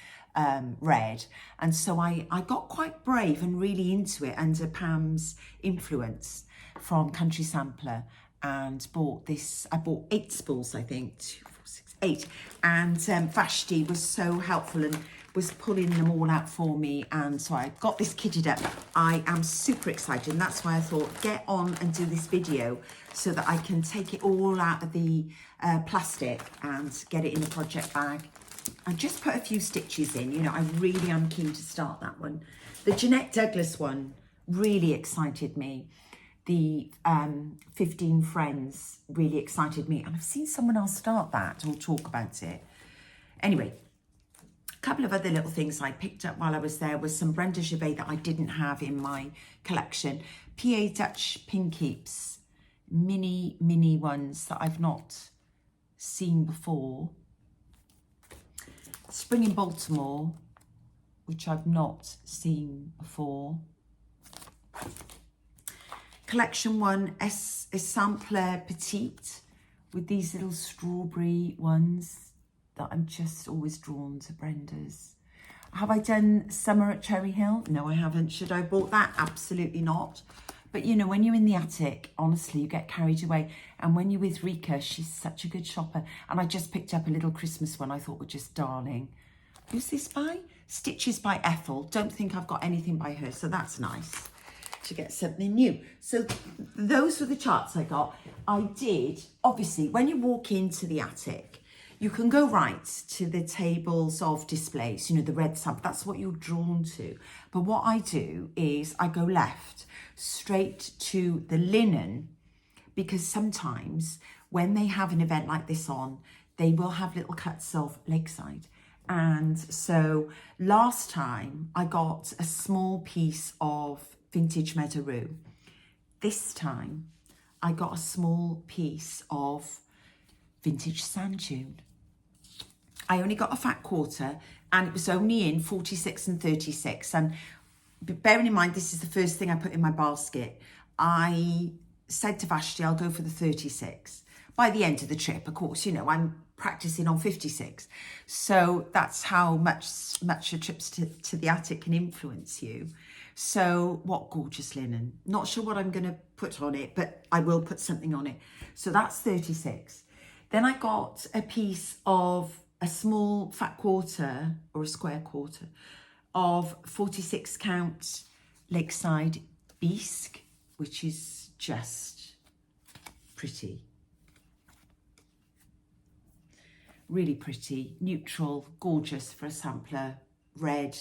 red. And so I got quite brave and really into it under Pam's influence from Country Sampler and bought this. I bought 8 spools, I think, 2, 4, 6, 8. And Vashti was so helpful and was pulling them all out for me, and so I got this kitted up. I am super excited, and that's why I thought get on and do this video so that I can take it all out of the plastic and get it in a project bag. I just put a few stitches in, you know, I really am keen to start that one. The Jeanette Douglas one really excited me. The 15 Friends really excited me, and I've seen someone else start that or talk about it. Anyway, a couple of other little things I picked up while I was there was some Brenda Gervais that I didn't have in my collection. PA Dutch Pin Keeps, mini ones that I've not seen before. Spring in Baltimore, which I've not seen before. Collection 1, a sampler petite with these little strawberry ones that I'm just always drawn to Brenda's. Have I done Summer at Cherry Hill? No, I haven't. Should I have bought that? Absolutely not. But you know, when you're in the attic, honestly, you get carried away. And when you're with Rika, she's such a good shopper. And I just picked up a little Christmas one I thought were just darling. Who's this by? Stitches by Ethel. Don't think I've got anything by her, so that's nice to get something new. So those were the charts I got. I did, obviously, when you walk into the attic, you can go right to the tables of displays, you know, the red sample, that's what you're drawn to. But what I do is I go left straight to the linen, because sometimes when they have an event like this on, they will have little cuts of Lakeside. And so last time I got a small piece of vintage Meadow. This time I got a small piece of vintage Sand Dune. I only got a fat quarter and it was only in 46 and 36. And bearing in mind, this is the first thing I put in my basket. I said to Vashti, I'll go for the 36. By the end of the trip, of course, you know, I'm practicing on 56. So that's how much your trips to the attic can influence you. So what gorgeous linen. Not sure what I'm going to put on it, but I will put something on it. So that's 36. Then I got a piece of a small fat quarter or a square quarter of 46 count Lakeside Bisque, which is just pretty. Really pretty, neutral, gorgeous for a sampler, red,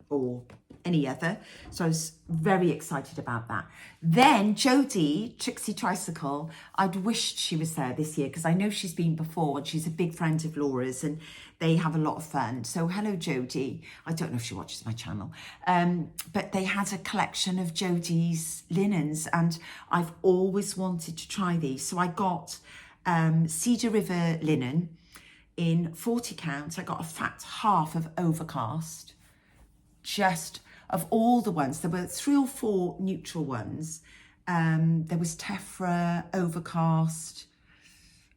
or any other. So I was very excited about that. Then Jodie, Trixie Tricycle, I'd wished she was there this year because I know she's been before and she's a big friend of Laura's and they have a lot of fun. So hello, Jodie. I don't know if she watches my channel, but they had a collection of Jodie's linens and I've always wanted to try these. So I got Cedar River linen in 40 count. I got a fat half of Overcast. Just of all the ones, there were 3 or 4 neutral ones. There was Tephra, Overcast.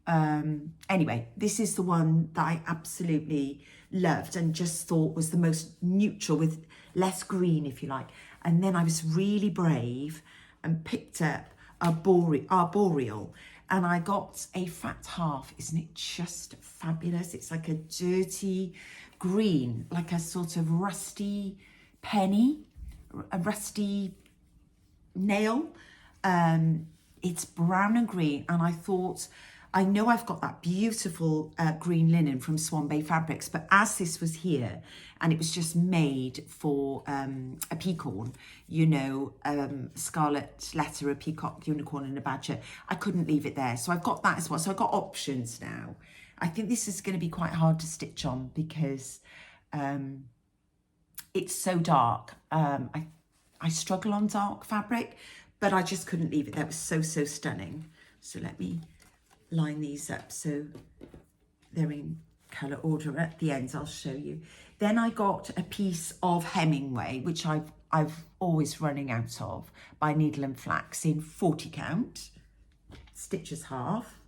Anyway, this is the one that I absolutely loved and just thought was the most neutral with less green, if you like. And then I was really brave and picked up Arboreal. And I got a fat half. Isn't it just fabulous? It's like a dirty green, like a sort of rusty penny, a rusty nail. It's brown and green. And I thought, I know I've got that beautiful green linen from Swan Bay Fabrics, but as this was here and it was just made for a peacorn, you know, scarlet letter, a peacock, unicorn and a badger, I couldn't leave it there. So I've got that as well. So I've got options now. I think this is going to be quite hard to stitch on because it's so dark. I struggle on dark fabric, but I just couldn't leave it. That was so stunning. So let me line these up so they're in colour order. At the end I'll show you. Then I got a piece of Hemingway, which I've always running out of, by Needle and Flax in 40 count, stitches half.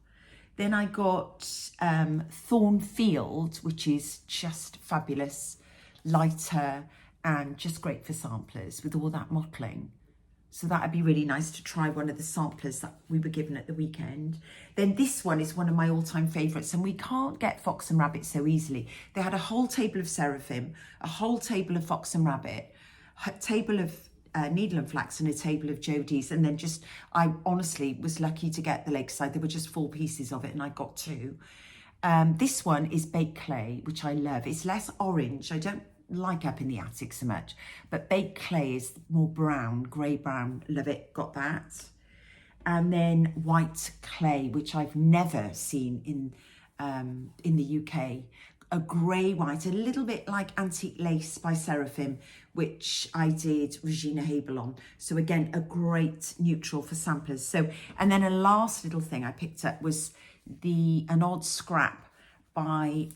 Then I got Thornfield, which is just fabulous, lighter and just great for samplers with all that mottling. So that'd be really nice to try one of the samplers that we were given at the weekend. Then this one is one of my all-time favourites, and we can't get Fox and Rabbit so easily. They had a whole table of Seraphim, a whole table of Fox and Rabbit, a table of Needle and Flax and a table of Jodie's, and then just, I honestly was lucky to get the Lakeside. There were just 4 pieces of it and I got 2. This one is Baked Clay, which I love. It's less orange. I don't like Up in the Attic so much, but Baked Clay is more brown, grey brown. Love it, got that. And then White Clay, which I've never seen in the UK, a grey white, a little bit like Antique Lace by Seraphim, which I did Regina Habel on. So again, a great neutral for samplers. So, and then a last little thing I picked up was an odd scrap by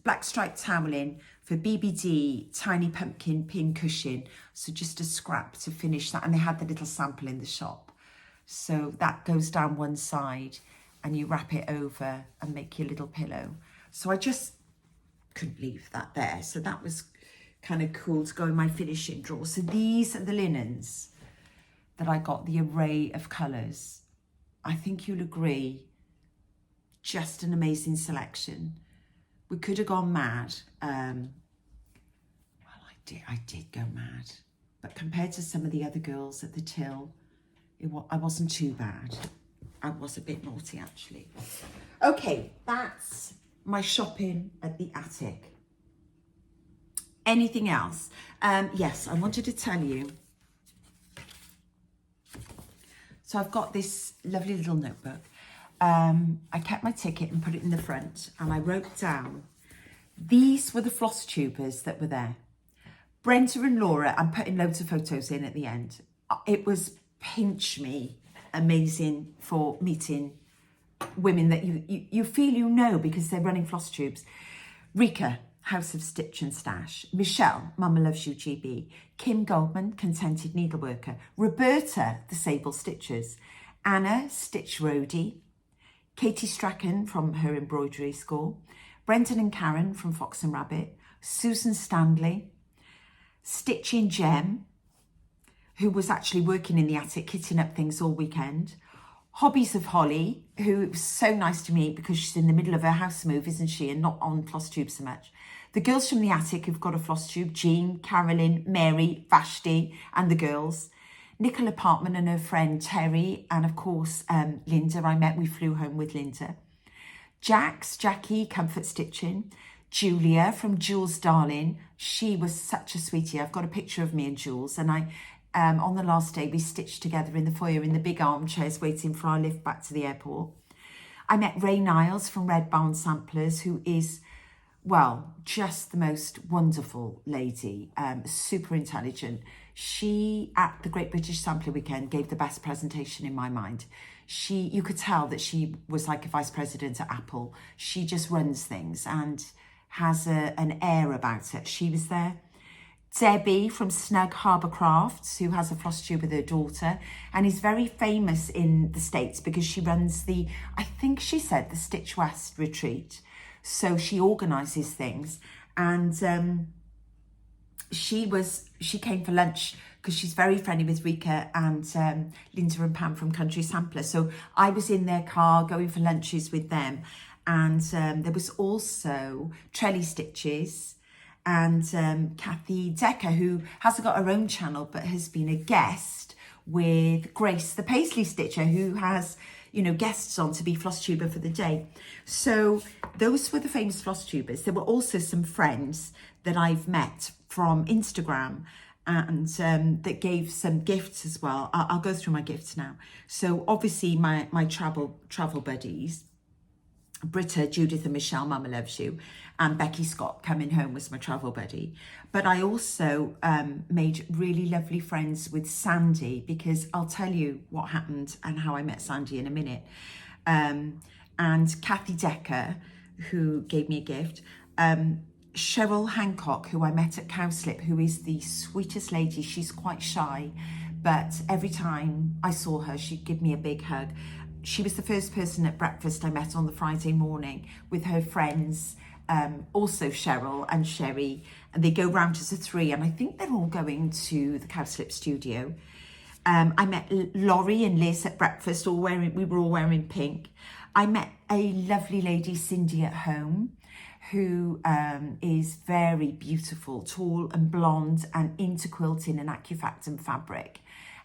Black Striped Toweling for BBD, Tiny Pumpkin Pin Cushion. So just a scrap to finish that. And they had the little sample in the shop. So that goes down one side and you wrap it over and make your little pillow. So I just couldn't leave that there. So that was kind of cool to go in my finishing drawer. So these are the linens that I got, the array of colours. I think you'll agree, just an amazing selection. We could have gone mad. Well, I did go mad. But compared to some of the other girls at the till, I wasn't too bad. I was a bit naughty, actually. Okay, that's my shopping at the attic. Anything else? Yes, I wanted to tell you. So I've got this lovely little notebook. I kept my ticket and put it in the front, and I wrote down, these were the Flosstubers that were there. Brenda and Laura, I'm putting loads of photos in at the end. It was pinch me amazing for meeting women that you feel you know because they're running Flosstubes. Rika, House of Stitch and Stash. Michelle, Mama Loves You GB. Kim Goldman, Contented Needleworker. Roberta, The Sable Stitchers. Anna, Stitch Roadie. Katie Strachan from her embroidery school. Brenton and Karen from Fox and Rabbit. Susan Stanley. Stitching Gem, who was actually working in the attic, kitting up things all weekend. Hobbies of Holly, who it was so nice to meet because she's in the middle of her house move, isn't she, and not on Flosstube so much. The girls from the attic who've got a Flosstube, Jean, Carolyn, Mary, Vashti, and the girls. Nicola Partman and her friend Terry, and of course Linda. We flew home with Linda. Jackie, Comfort Stitching. Julia from Jules Darling. She was such a sweetie. I've got a picture of me and Jules, and on the last day we stitched together in the foyer in the big armchairs waiting for our lift back to the airport. I met Ray Niles from Red Barn Samplers, who is, well, just the most wonderful lady, super intelligent. She, at the Great British Sampler Weekend, gave the best presentation in my mind. You could tell that she was like a vice president at Apple. She just runs things and has an air about it. She was there. Debbie from Snug Harbour Crafts, who has a Flosstube with her daughter and is very famous in the States because she runs I think she said, the Stitch West retreat. So she organises things, and she came for lunch because she's very friendly with Rika and Linda and Pam from Country Sampler. So I was in their car going for lunches with them, and there was also Trelly Stitches and Kathy Decker, who hasn't got her own channel but has been a guest with Grace the Paisley Stitcher, who has, you know, guests on to be Flosstuber for the day. So those were the famous Flosstubers. There were also some friends that I've met from Instagram and that gave some gifts as well. I'll go through my gifts now. So obviously my travel buddies, Britta, Judith and Michelle, Mama Loves You, and Becky Scott coming home was my travel buddy. But I also made really lovely friends with Sandy, because I'll tell you what happened and how I met Sandy in a minute. And Kathy Decker, who gave me a gift. Cheryl Hancock, who I met at Cowslip, who is the sweetest lady. She's quite shy, but every time I saw her, she'd give me a big hug. She was the first person at breakfast I met on the Friday morning with her friends, also Cheryl and Sherry, and they go round as a three, and I think they're all going to the Cowslip studio. I met Laurie and Liz at breakfast, we were all wearing pink. I met a lovely lady, Cindy, at home, who is very beautiful, tall and blonde and into quilting and Acufactum fabric,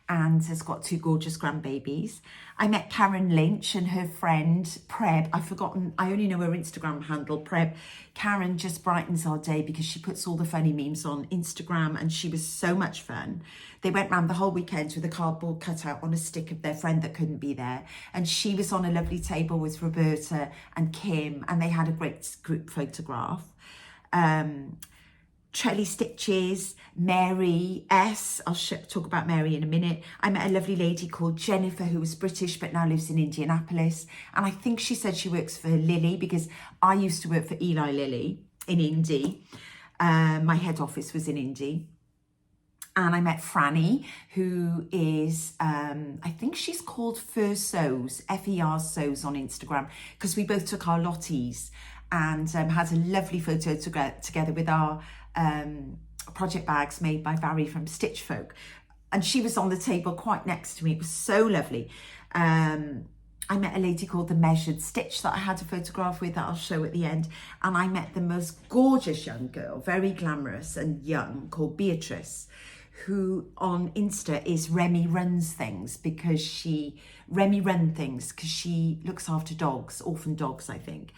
and has got two gorgeous grandbabies. I met Karen Lynch and her friend Preb. I only know her Instagram handle, Preb. Karen just brightens our day because she puts all the funny memes on Instagram, and she was so much fun. They went round the whole weekend with a cardboard cutout on a stick of their friend that couldn't be there, and she was on a lovely table with Roberta and Kim, and they had a great group photograph. Trelly Stitches, Mary S. I'll talk about Mary in a minute. I met a lovely lady called Jennifer, who was British but now lives in Indianapolis. And I think she said she works for Lily, because I used to work for Eli Lilly in Indy. My head office was in Indy. And I met Franny, who is, I think she's called Fur Sews, F-E-R Sews on Instagram, because we both took our lotties and had a lovely photo together with our project bags made by Barry from Stitch Folk, and she was on the table quite next to me. It was so lovely. I met a lady called The Measured Stitch that I had a photograph with that I'll show at the end, and I met the most gorgeous young girl, very glamorous and young, called Beatrice, who on Insta is Remy Runs Things, because she looks after dogs, orphan dogs, I think.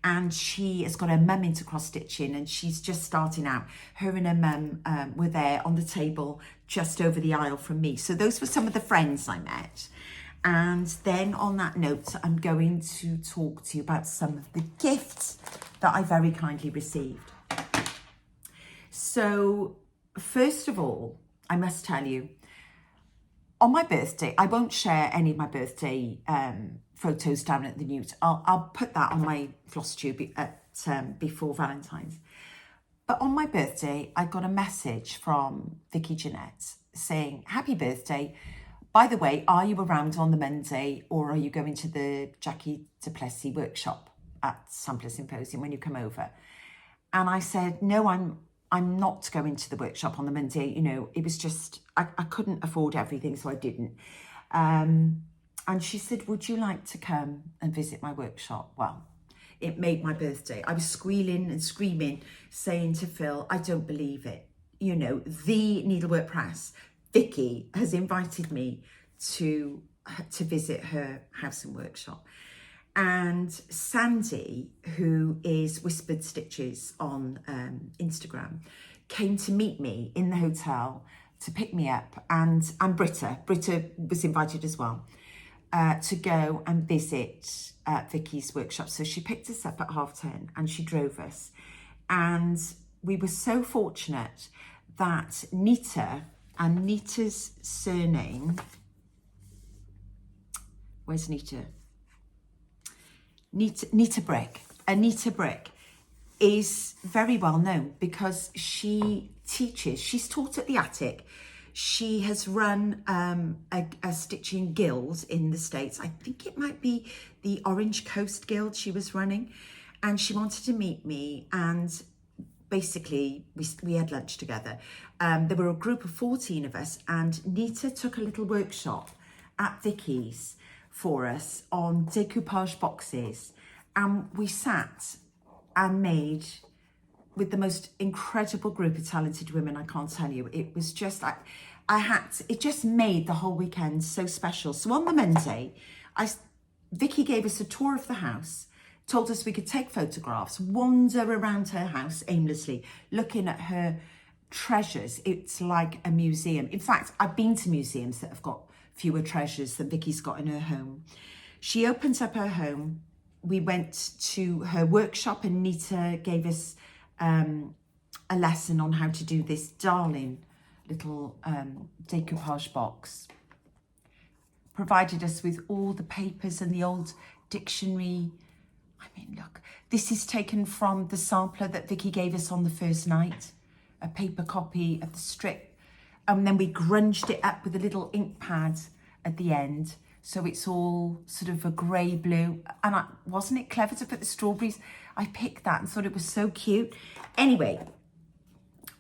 And she has got her mum into cross stitching, and she's just starting out. Her and her mum were there on the table just over the aisle from me. So those were some of the friends I met. And then on that note, I'm going to talk to you about some of the gifts that I very kindly received. So first of all, I must tell you, on my birthday, I won't share any of my birthday photos down at the Newt. I'll put that on my Flosstube before Valentine's. But on my birthday, I got a message from Vicky Jeanette saying, happy birthday. By the way, are you around on the Monday, or are you going to the Jackie Duplessis workshop at Sampler Symposium when you come over? And I said, no, I'm not going to the workshop on the Monday. You know, it was just, I couldn't afford everything, so I didn't. And she said, would you like to come and visit my workshop? Well, it made my birthday. I was squealing and screaming, saying to Phil, I don't believe it. You know, the Needlework Press, Vicky, has invited me to visit her house and workshop. And Sandy, who is Whispered Stitches on Instagram, came to meet me in the hotel to pick me up, and Britta was invited as well, to go and visit Vicky's workshop. So she picked us up at 10:30 and she drove us. And we were so fortunate that Nita, and Nita's surname, where's Nita? Nita Brick. Anita Brick is very well known because she teaches, she's taught at the Attic. She has run a stitching guild in the States. I think it might be the Orange Coast Guild she was running. And she wanted to meet me, and basically we had lunch together. There were a group of 14 of us, and Nita took a little workshop at Vicky's for us on decoupage boxes, and we sat and made, with the most incredible group of talented women, I can't tell you. It was just like, it just made the whole weekend so special. So on the Monday, Vicky gave us a tour of the house, told us we could take photographs, wander around her house aimlessly, looking at her treasures. It's like a museum. In fact, I've been to museums that have got fewer treasures than Vicky's got in her home. She opens up her home. We went to her workshop, and Nita gave us a lesson on how to do this darling little decoupage box. Provided us with all the papers and the old dictionary. I mean, look, this is taken from the sampler that Vicky gave us on the first night, a paper copy of the strip. And then we grunged it up with a little ink pad at the end. So it's all sort of a grey blue. And wasn't it clever to put the strawberries? I picked that and thought it was so cute. Anyway,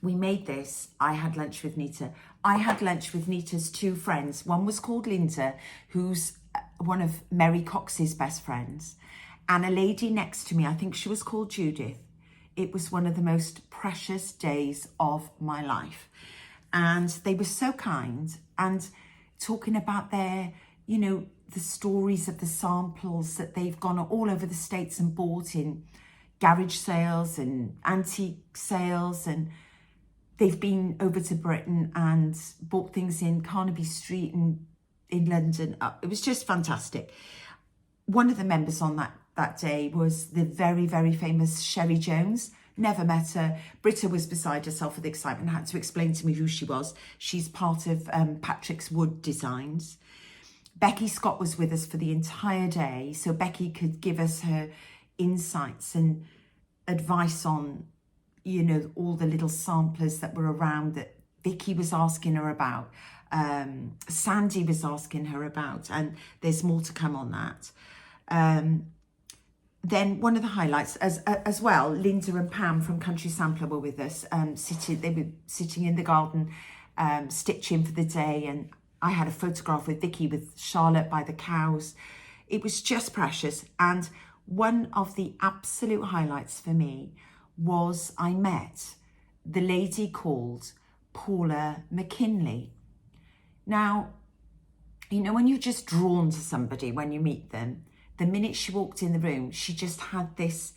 we made this. I had lunch with Nita. I had lunch with Nita's two friends. One was called Linda, who's one of Mary Cox's best friends. And a lady next to me, I think she was called Judith. It was one of the most precious days of my life. And they were so kind, and talking about their, you know, the stories of the samples that they've gone all over the States and bought in garage sales and antique sales, and they've been over to Britain and bought things in Carnaby Street and in London. It was just fantastic. One of the members on that day was the very, very famous Sherry Jones. Never met her. Britta was beside herself with excitement, had to explain to me who she was. She's part of Patrick's Wood Designs. Becky Scott was with us for the entire day, so Becky could give us her insights and advice on, you know, all the little samplers that were around that Vicky was asking her about. Sandy was asking her about, and there's more to come on that. Then one of the highlights as well, Linda and Pam from Country Sampler were with us. They were sitting in the garden, stitching for the day, and I had a photograph with Vicky with Charlotte by the cows. It was just precious. And one of the absolute highlights for me was I met the lady called Paula McKinley. Now, you know, when you're just drawn to somebody when you meet them, the minute she walked in the room, she just had this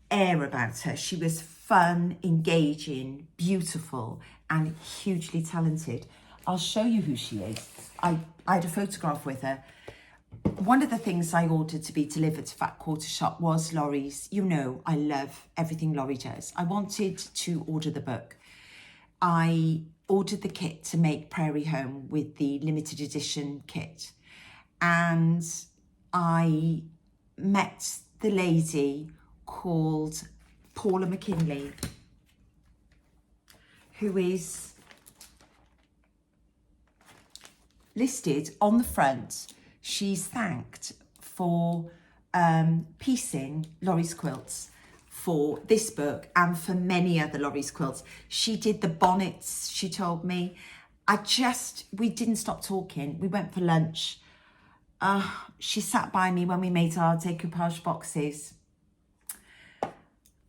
air about her. She was fun, engaging, beautiful, and hugely talented. I'll show you who she is. I had a photograph with her. One of the things I ordered to be delivered to Fat Quarter Shop was Laurie's. You know, I love everything Laurie does. I wanted to order the book. I ordered the kit to make Prairie Home with the limited edition kit. And I met the lady called Paula McKinley, who is listed on the front. She's thanked for piecing Laurie's quilts for this book and for many other Laurie's quilts. She did the bonnets, she told me. We didn't stop talking. We went for lunch. She sat by me when we made our decoupage boxes.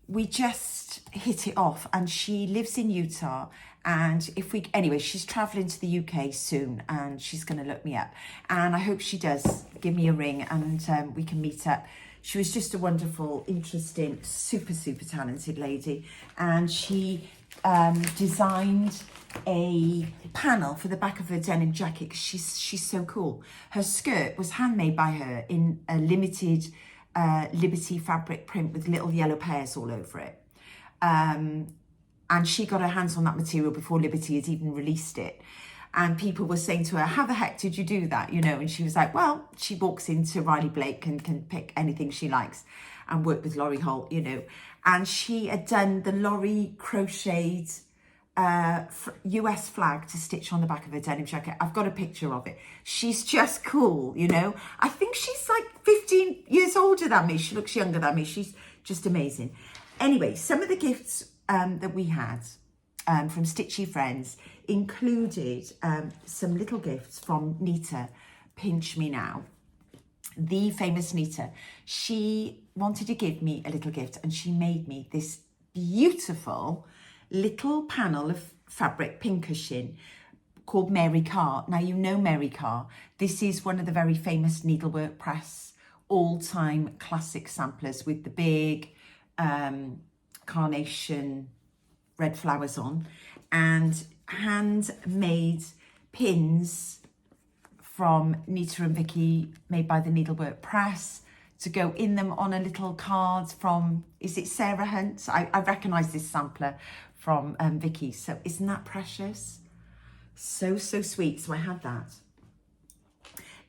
We just hit it off, and she lives in Utah, and anyway, she's traveling to the UK soon, and she's going to look me up, and I hope she does give me a ring and we can meet up. She was just a wonderful, interesting, super talented lady. And she designed a panel for the back of her denim jacket because she's so cool. Her skirt was handmade by her in a limited Liberty fabric print with little yellow pears all over it. And she got her hands on that material before Liberty had even released it. And people were saying to her, how the heck did you do that? You know, and she was like, well, she walks into Riley Blake and can pick anything she likes and work with Laurie Holt, you know. And she had done the Laurie crocheted US flag to stitch on the back of her denim jacket. I've got a picture of it. She's just cool, you know. I think she's like 15 years older than me. She looks younger than me. She's just amazing. Anyway, some of the gifts that we had from Stitchy Friends included some little gifts from Nita, Pinch Me Now. The famous Nita. She wanted to give me a little gift and she made me this beautiful little panel of fabric pincushion called Mary Carr. Now, you know Mary Carr. This is one of the very famous needlework press all-time classic samplers with the big carnation red flowers on, and handmade pins from Nita and Vicky made by the Needlework Press to go in them on a little card from, is it Sarah Hunt? I recognise this sampler from Vicky. So isn't that precious? So sweet. So I had that.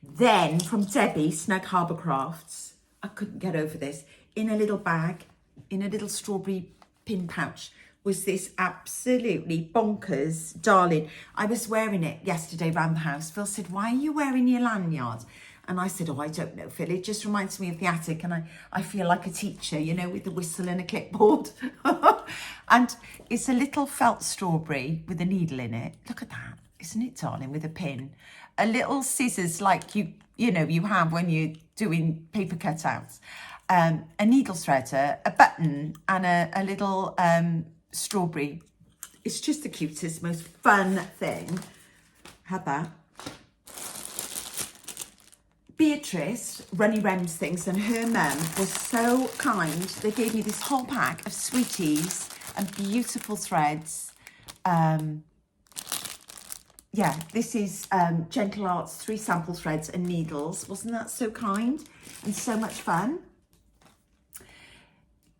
Then from Debbie, Snug Harbour Crafts, I couldn't get over this, in a little bag, in a little strawberry pin pouch, was this absolutely bonkers darling. I was wearing it yesterday around the house. Phil said, why are you wearing your lanyard? And I said, oh, I don't know, Phil. It just reminds me of the attic. And I feel like a teacher, you know, with the whistle and a clipboard. And it's a little felt strawberry with a needle in it. Look at that. Isn't it, darling, with a pin? A little scissors like you know, you have when you're doing paper cutouts. A needle threader, a button, and a little strawberry. It's just the cutest, most fun thing. Had that. Beatrice, Runny Rems things, and her mum was so kind. They gave me this whole pack of sweeties and beautiful threads. Yeah, this is Gentle Arts 3 sample threads and needles. Wasn't that so kind and so much fun?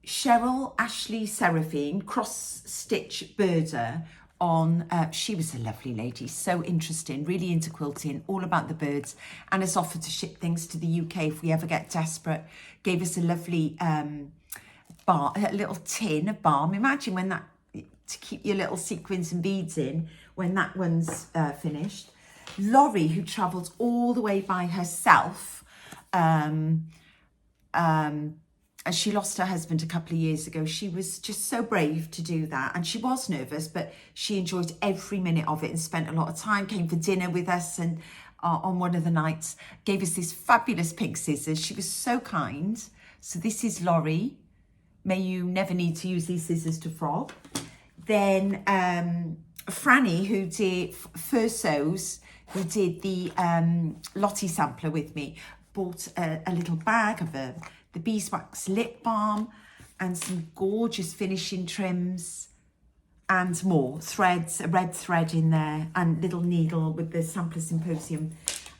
Cheryl Ashley Seraphine, cross stitch birder on, she was a lovely lady, so interesting, really into quilting, all about the birds, and has offered to ship things to the UK if we ever get desperate. Gave us a lovely a little tin of balm. Imagine when that, to keep your little sequins and beads in when that one's finished. Laurie, who travelled all the way by herself, and she lost her husband a couple of years ago. She was just so brave to do that. And she was nervous, but she enjoyed every minute of it and spent a lot of time, came for dinner with us and on one of the nights, gave us these fabulous pink scissors. She was so kind. So this is Laurie. May you never need to use these scissors to frog. Then Franny, who did Fursos, who did the Lottie sampler with me, bought a little bag of the beeswax lip balm and some gorgeous finishing trims and more threads, a red thread in there and little needle with the sampler Symposium.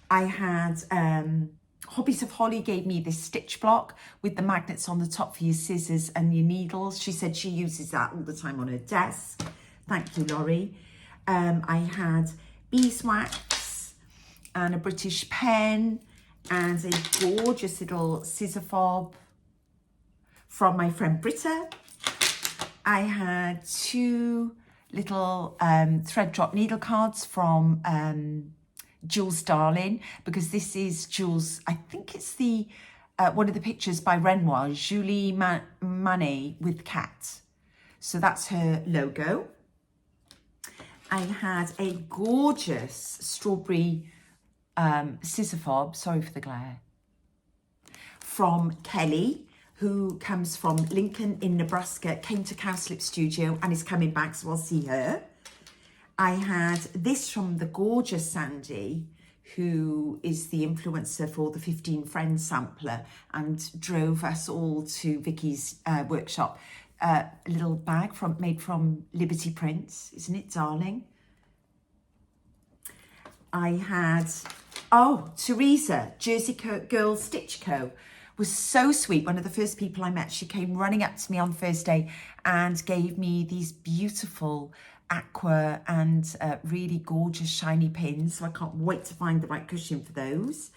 I had Hobbies of Holly gave me this stitch block with the magnets on the top for your scissors and your needles. She said she uses that all the time on her desk. Thank you, Laurie. I had beeswax and a British pen and a gorgeous little scissor fob from my friend Britta. I had 2 little thread drop needle cards from Jules Darling, because this is Jules, I think it's the one of the pictures by Renoir, Julie Manet with cat. So that's her logo. I had a gorgeous strawberry scissor fob, sorry for the glare, from Kelly, who comes from Lincoln in Nebraska, came to Cowslip Studio and is coming back, so I'll see her. I had this from the gorgeous Sandy, who is the influencer for the 15 Friends sampler and drove us all to Vicky's workshop. A little bag made from Liberty Prints, isn't it, darling? I had, Teresa, Jersey Girl Stitch Co. was so sweet. One of the first people I met, she came running up to me on the first day and gave me these beautiful aqua and really gorgeous shiny pins. So I can't wait to find the right cushion for those.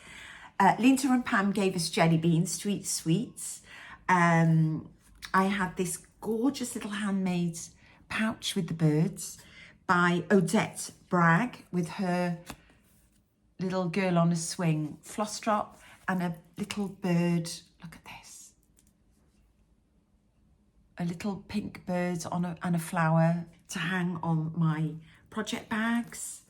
Linda and Pam gave us jelly beans, sweets. I had this gorgeous little handmade pouch with the birds by Odette Bragg with her little girl on a swing floss drop and a little bird. Look at this. A little pink bird and a flower to hang on my project bags.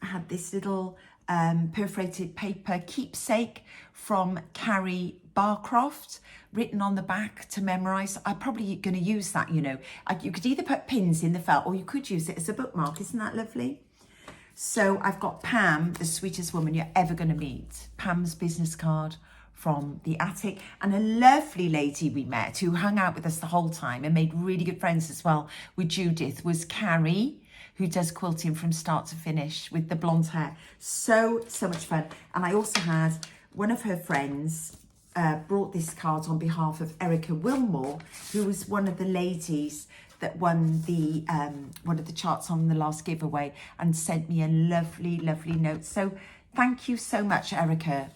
I had this little perforated paper keepsake from Carrie Barcroft, written on the back to memorise. I'm probably going to use that, you know. You could either put pins in the felt or you could use it as a bookmark. Isn't that lovely? So I've got Pam, the sweetest woman you're ever going to meet. Pam's business card from the attic, and a lovely lady we met who hung out with us the whole time and made really good friends as well with Judith was Carrie, who does quilting from start to finish with the blonde hair. So much fun. And I also had one of her friends brought this card on behalf of Erica Wilmore, who was one of the ladies that won the one of the charts on the last giveaway and sent me a lovely note. So thank you so much, Erica.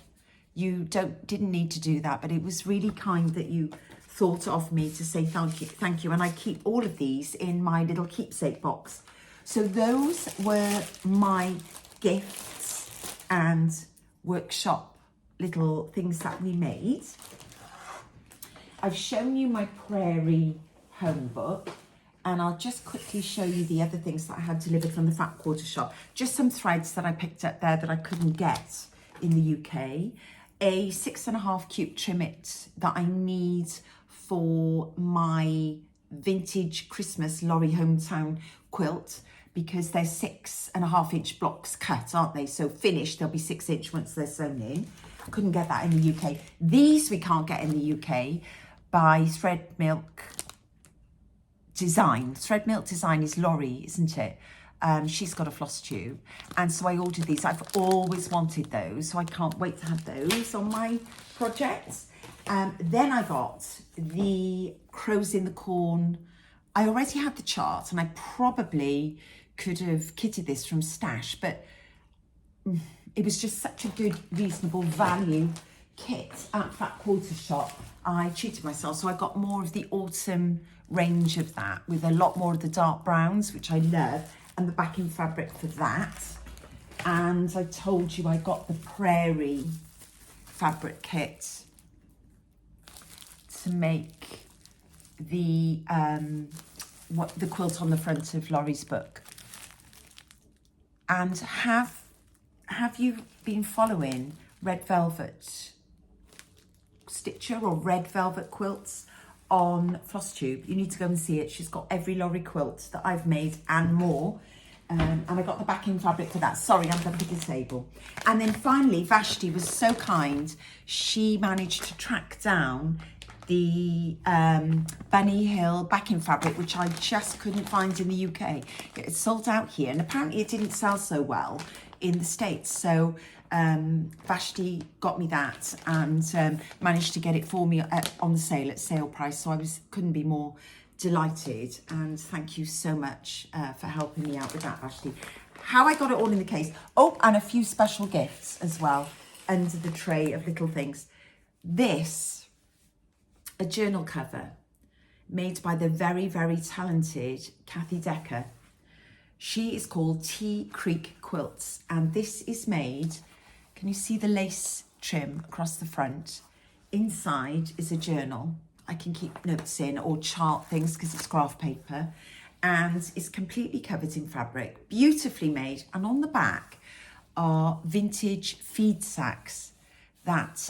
You didn't need to do that, but it was really kind that you thought of me to say thank you. And I keep all of these in my little keepsake box. So those were my gifts and workshop little things that we made. I've shown you my Prairie home book, and I'll just quickly show you the other things that I had delivered from the Fat Quarter shop. Just some threads that I picked up there that I couldn't get in the UK. A 6.5 cute trimmet that I need for my vintage Christmas Laurie Hometown quilt, because they're 6.5 inch blocks cut, aren't they? So finished, they'll be 6 inch once they're sewn in. I couldn't get that in the UK. These we can't get in the UK by Thread Milk Design. Thread Milk Design is Laurie, isn't it? She's got a Flosstube, and so I ordered these. I've always wanted those, so I can't wait to have those on my project. Then I got the Crows in the Corn. I already had the chart, and I probably could have kitted this from Stash, but it was just such a good, reasonable value kit at Fat Quarter shop. I treated myself, so I got more of the autumn range of that with a lot more of the dark browns, which I love, and the backing fabric for that. And I told you I got the Prairie fabric kit to make the the quilt on the front of Laurie's book. And have you been following Red Velvet Stitcher or Red Velvet Quilts on Flosstube? You need to go and see it. She's got every Laurie quilt that I've made and more. And I got the backing fabric for that. Sorry, I'm going to disable. And then finally, Vashti was so kind. She managed to track down the Bunny Hill backing fabric, which I just couldn't find in the UK. It sold out here, and apparently it didn't sell so well in the States. So Vashti got me that and managed to get it for me on the sale at sale price. So I couldn't be more delighted, and thank you so much for helping me out with that, Vashti. How I got it all in the case. Oh, and a few special gifts as well under the tray of little things. This, a journal cover made by the very talented Kathy Decker. She is called Tea Creek Quilts, and this is made, can you see the lace trim across the front? Inside is a journal. I can keep notes in or chart things because it's graph paper, and it's completely covered in fabric, beautifully made. And on the back are vintage feed sacks that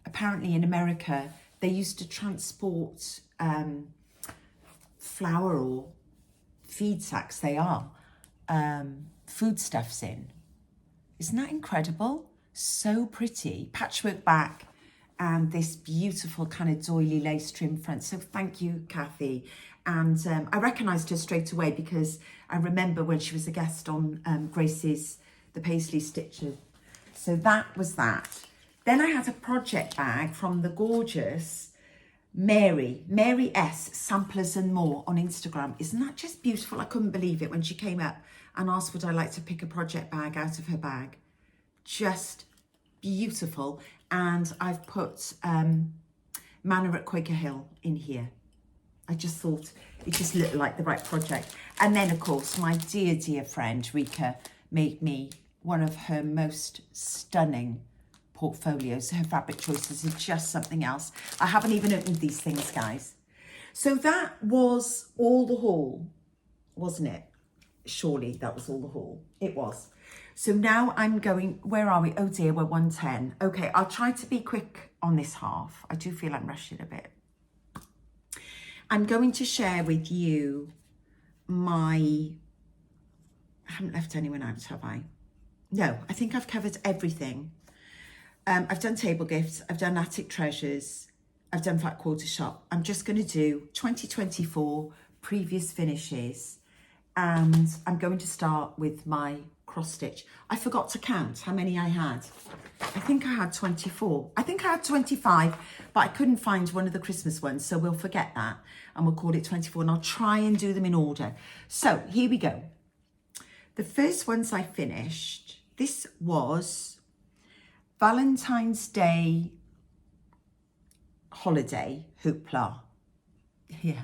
apparently in America they used to transport flour or feed sacks, they are, foodstuffs in. Isn't that incredible? So pretty. Patchwork back and this beautiful kind of doily lace trim front. So thank you, Kathy. And I recognised her straight away because I remember when she was a guest on Grace's The Paisley Stitcher. So that was that. Then I had a project bag from the gorgeous Mary S, Samplers and More on Instagram. Isn't that just beautiful? I couldn't believe it when she came up and asked would I like to pick a project bag out of her bag. Just beautiful. And I've put Manor at Quaker Hill in here. I just thought it just looked like the right project. And then, of course, my dear, dear friend Rika made me one of her most stunning portfolios. Her fabric choices are just something else. I haven't even opened these things, guys. So that was all the haul, wasn't it? Surely that was all the haul. It was. So now I'm going, where are we? Oh dear, we're 110. Okay, I'll try to be quick on this half. I do feel I'm rushing a bit. I'm going to share with you I haven't left anyone out, have I? No, I think I've covered everything. I've done table gifts, I've done attic treasures, I've done fat quarter shop. I'm just going to do 2024 previous finishes, and I'm going to start with my cross stitch. I forgot to count how many I had. I think I had 24. I think I had 25, but I couldn't find one of the Christmas ones, so we'll forget that and we'll call it 24, and I'll try and do them in order. So here we go. The first ones I finished, this was Valentine's Day holiday hoopla. Yeah,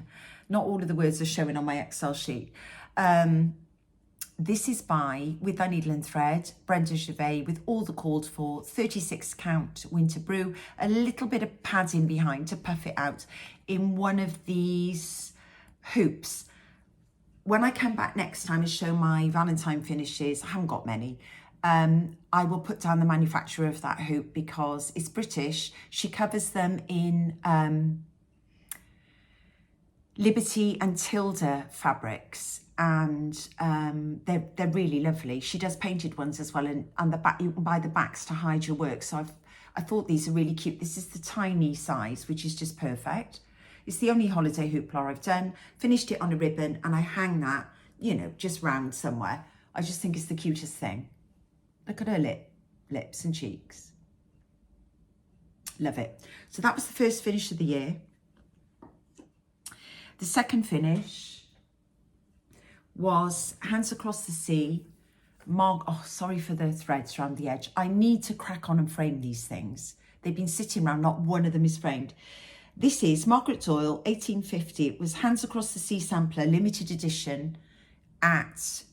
not all of the words are showing on my Excel sheet. This is by With Thy Needle and Thread, Brenda Gervais, with all the called for, 36 count winter brew, a little bit of padding behind to puff it out in one of these hoops. When I come back next time and show my Valentine finishes, I haven't got many, I will put down the manufacturer of that hoop because it's British. She covers them in Liberty and Tilda fabrics, and they're really lovely. She does painted ones as well, and the back, you can buy the backs to hide your work. So I thought these are really cute. This is the tiny size, which is just perfect. It's the only holiday hoopla I've done. Finished it on a ribbon, and I hang that, you know, just round somewhere. I just think it's the cutest thing. Look at her lips and cheeks. Love it. So that was the first finish of the year. The second finish was Hands Across the Sea. Oh, sorry for the threads around the edge. I need to crack on and frame these things. They've been sitting around, not one of them is framed. This is Margaret Doyle, 1850. It was Hands Across the Sea sampler, limited edition at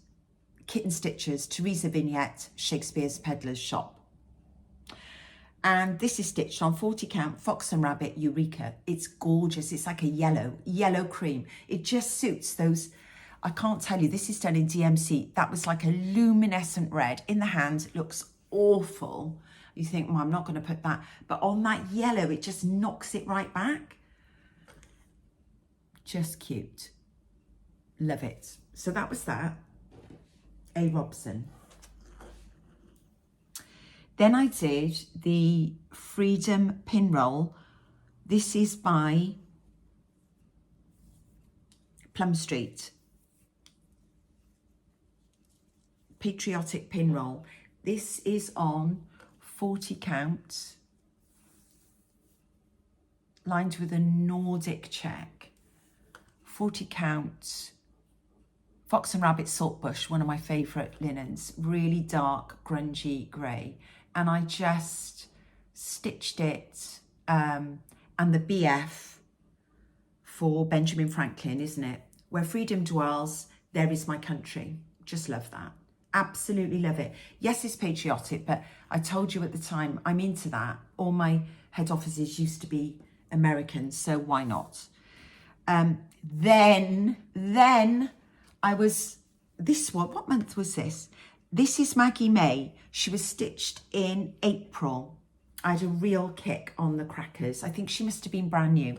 Kitten Stitchers, Teresa Vignette, Shakespeare's Peddler's Shop. And this is stitched on 40 count Fox and Rabbit Eureka. It's gorgeous. It's like a yellow cream. It just suits those. I can't tell you, this is done in DMC. That was like a luminescent red. In the hand, it looks awful. You think, well, I'm not going to put that. But on that yellow, it just knocks it right back. Just cute. Love it. So that was that. A. Robson. Then I did the Freedom pin roll. This is by Plum Street. Patriotic pin roll. This is on 40 count, lined with a Nordic check. 40 count Fox and Rabbit Saltbush, one of my favourite linens, really dark, grungy grey. And I just stitched it, and the BF for Benjamin Franklin, isn't it? Where freedom dwells, there is my country. Just love that. Absolutely love it. Yes, it's patriotic, but I told you at the time, I'm into that. All my head offices used to be American, so why not? Then I was, this one, what month was this? This is Maggie May. She was stitched in April. I had a real kick on the crackers. I think she must have been brand new.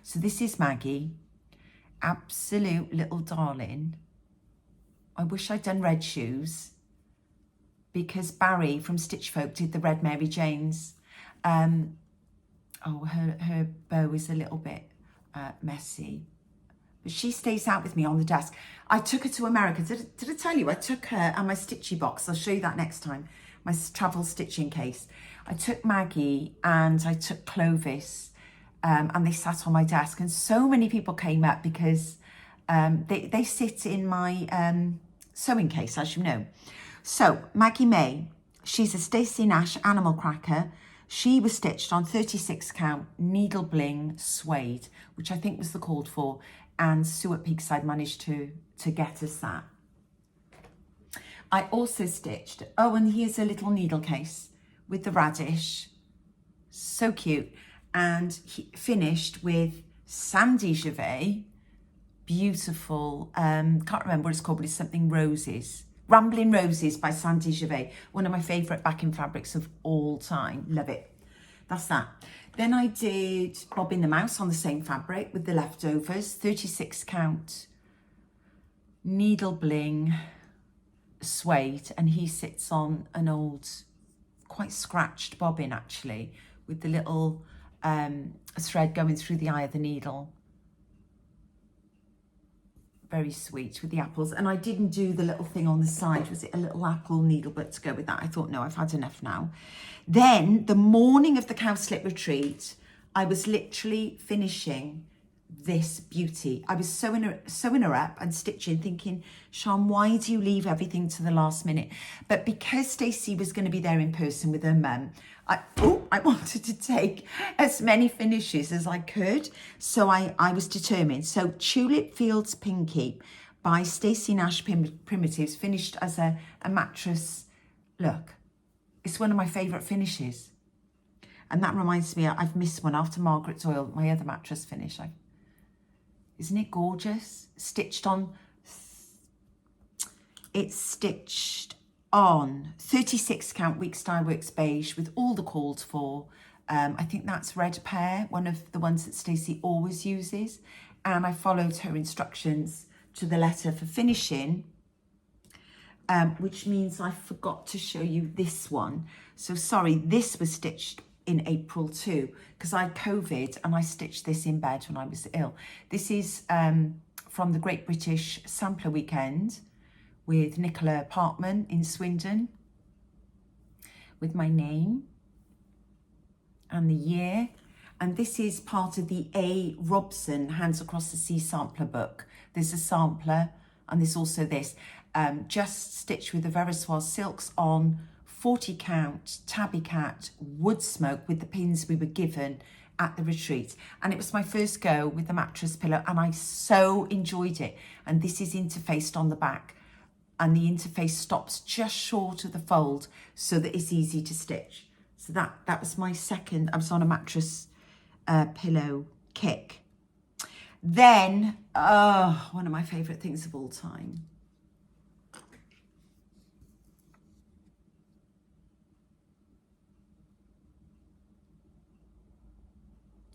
So this is Maggie. Absolute little darling. I wish I'd done red shoes. because Barry from Stitch Folk did the Red Mary Janes. Oh, her bow is a little bit messy, but she stays out with me on the desk. I took her to America. Did I tell you? I took her and my stitchy box. I'll show you that next time. My travel stitching case. I took Maggie and I took Clovis, and they sat on my desk. And so many people came up because they sit in my sewing case, as you know. So Maggie May, she's a Stacey Nash animal cracker. She was stitched on 36 count needle bling suede, which I think was the called for, and Sue at Peakside managed to get us that. I also stitched, oh, and here's a little needle case with the radish, so cute, and finished with Sandy Gervais, beautiful, can't remember what it's called, but it's something roses. Rambling Roses by Sandy Gervais, one of my favourite backing fabrics of all time. Love it. That's that. Then I did Bobbin the Mouse on the same fabric with the leftovers, 36 count needle bling suede, and he sits on an old, quite scratched bobbin actually, with the little thread going through the eye of the needle. Very sweet with the apples. And I didn't do the little thing on the side. Was it a little apple needle, but to go with that, I thought, no, I've had enough now. Then the morning of the cowslip retreat, I was literally finishing this beauty. I was sewing her up and stitching, thinking, Sian, why do you leave everything to the last minute? But because Stacey was going to be there in person with her mum, I wanted to take as many finishes as I could. So I was determined. So Tulip Fields Pinky by Stacey Nash Primitives, finished as a mattress. Look, it's one of my favourite finishes. And that reminds me, I've missed one after Margaret Doyle, my other mattress finish. Isn't it gorgeous? Stitched on, it's stitched on 36 count Weeks Dye Works beige with all the called for. I think that's Red Pear, one of the ones that Stacey always uses. And I followed her instructions to the letter for finishing, which means I forgot to show you this one. So sorry, this was stitched in April too, because I had COVID and I stitched this in bed when I was ill. This is from the Great British Sampler Weekend with Nicola Parkman in Swindon, with my name and the year. And this is part of the A. Robson Hands Across the Sea sampler book. There's a sampler, and there's also this, just stitched with the Verissoise silks on 40 count Tabby Cat wood smoke with the pins we were given at the retreat. And it was my first go with the mattress pillow, and I so enjoyed it. And this is interfaced on the back, and the interface stops just short of the fold so that it's easy to stitch. So that was my second. I was on a mattress pillow kick. Then, one of my favourite things of all time.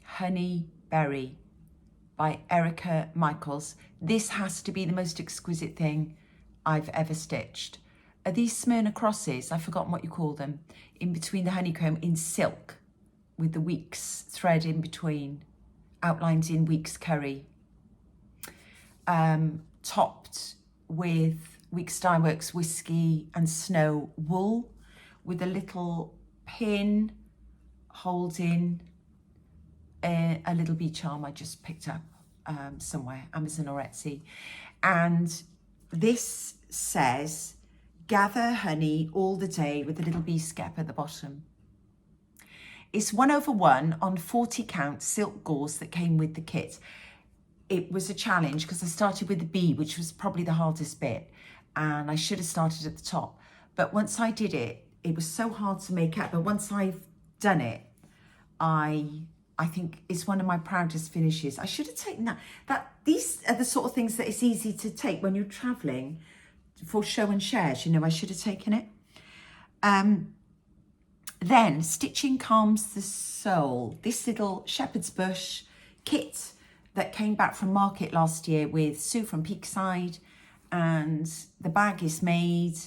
Honey Berry by Erica Michaels. This has to be the most exquisite thing I've ever stitched. Are these Smyrna crosses? I've forgotten what you call them. In between the honeycomb in silk with the Weeks thread in between, outlined in Weeks curry. Topped with Weeks Dye Works whiskey and snow wool with a little pin holding a little bee charm I just picked up somewhere, Amazon or Etsy. And this says, gather honey all the day with a little bee skep at the bottom. It's 1/1 on 40 count silk gauze that came with the kit. It was a challenge because I started with the bee, which was probably the hardest bit, and I should have started at the top. But once I did it, it was so hard to make up. But once I've done it, I think it's one of my proudest finishes. I should have taken that. These are the sort of things that it's easy to take when you're traveling for show and shares. You know, I should have taken it. Then Stitching Calms the Soul. This little shepherd's bush kit that came back from market last year with Sue from Peakside, and the bag is made.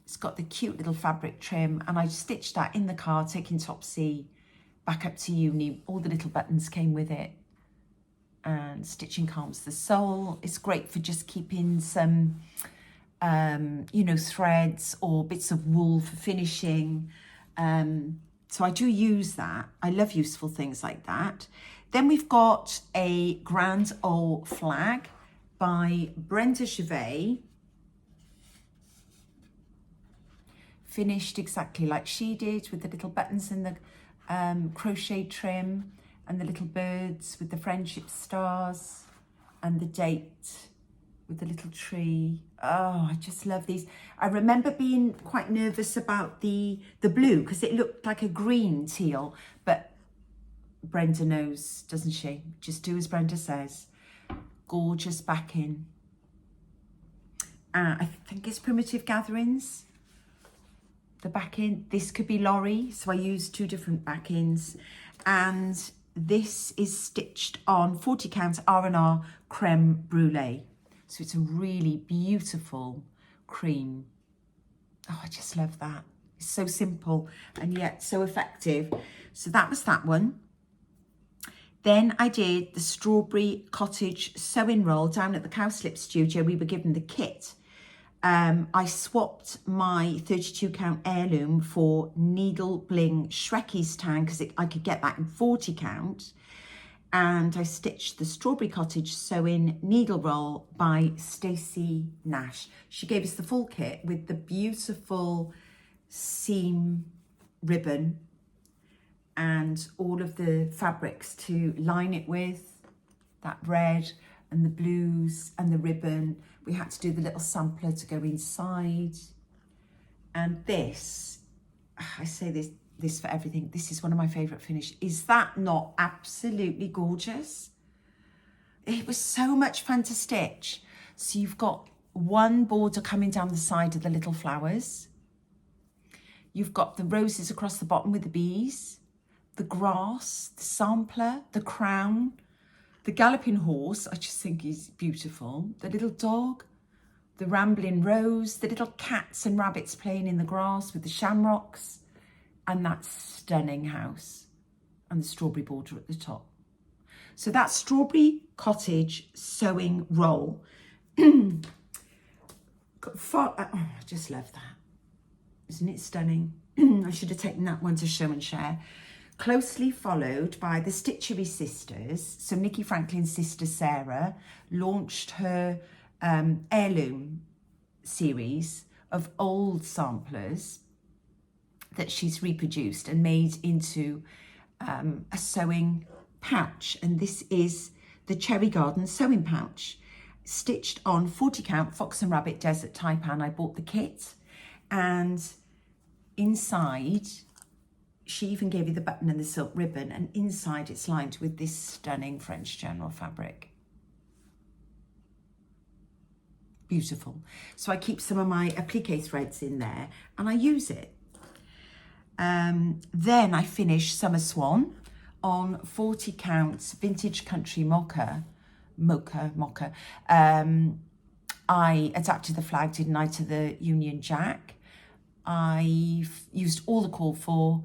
It's got the cute little fabric trim, and I stitched that in the car, taking Topsy back up to uni. All the little buttons came with it. And Stitching Calms the Soul. It's great for just keeping some, you know, threads or bits of wool for finishing. So I do use that. I love useful things like that. Then we've got a Grand Ole Flag by Brenda Gervais. Finished exactly like she did, with the little buttons and the crochet trim and the little birds with the friendship stars and the date with the little tree. Oh, I just love these. I remember being quite nervous about the blue because it looked like a green teal, but Brenda knows, doesn't she? Just do as Brenda says. Gorgeous backing. I think it's Primitive Gatherings. The backing, this could be Laurie, so I used 2 different backings, and this is stitched on 40 count R&R creme brulee. So it's a really beautiful cream. Oh, I just love that. It's so simple and yet so effective. So that was that one. Then I did the Strawberry Cottage sewing roll down at the Cowslip Studio. We were given the kit. I swapped my 32 count heirloom for Needle Bling Shrekie's Tang because I could get that in 40 count. And I stitched the Strawberry Cottage Sewing Needle Roll by Stacey Nash. She gave us the full kit with the beautiful seam ribbon and all of the fabrics to line it with, that red and the blues and the ribbon. We had to do the little sampler to go inside. And this, I say this for everything, this is one of my favourite finishes. Is that not absolutely gorgeous? It was so much fun to stitch. So you've got one border coming down the side of the little flowers. You've got the roses across the bottom with the bees, the grass, the sampler, the crown, the galloping horse, I just think is beautiful. The little dog, the rambling rose, the little cats and rabbits playing in the grass with the shamrocks, and that stunning house and the strawberry border at the top. So that's Strawberry Cottage Sewing Roll. I just love that. Isn't it stunning? I should have taken that one to show and share. Closely followed by the Stitchery Sisters. So Nikki Franklin's sister Sarah launched her heirloom series of old samplers that she's reproduced and made into a sewing pouch. And this is the Cherry Garden sewing pouch, stitched on 40 count Fox and Rabbit Desert Taipan. I bought the kit, and inside she even gave you the button and the silk ribbon, and inside it's lined with this stunning French General fabric. Beautiful. So I keep some of my applique threads in there and I use it. Then I finish Summer Swan on 40 counts Vintage Country Mocha. I adapted the flag, didn't I, to the Union Jack. I've used all the call for,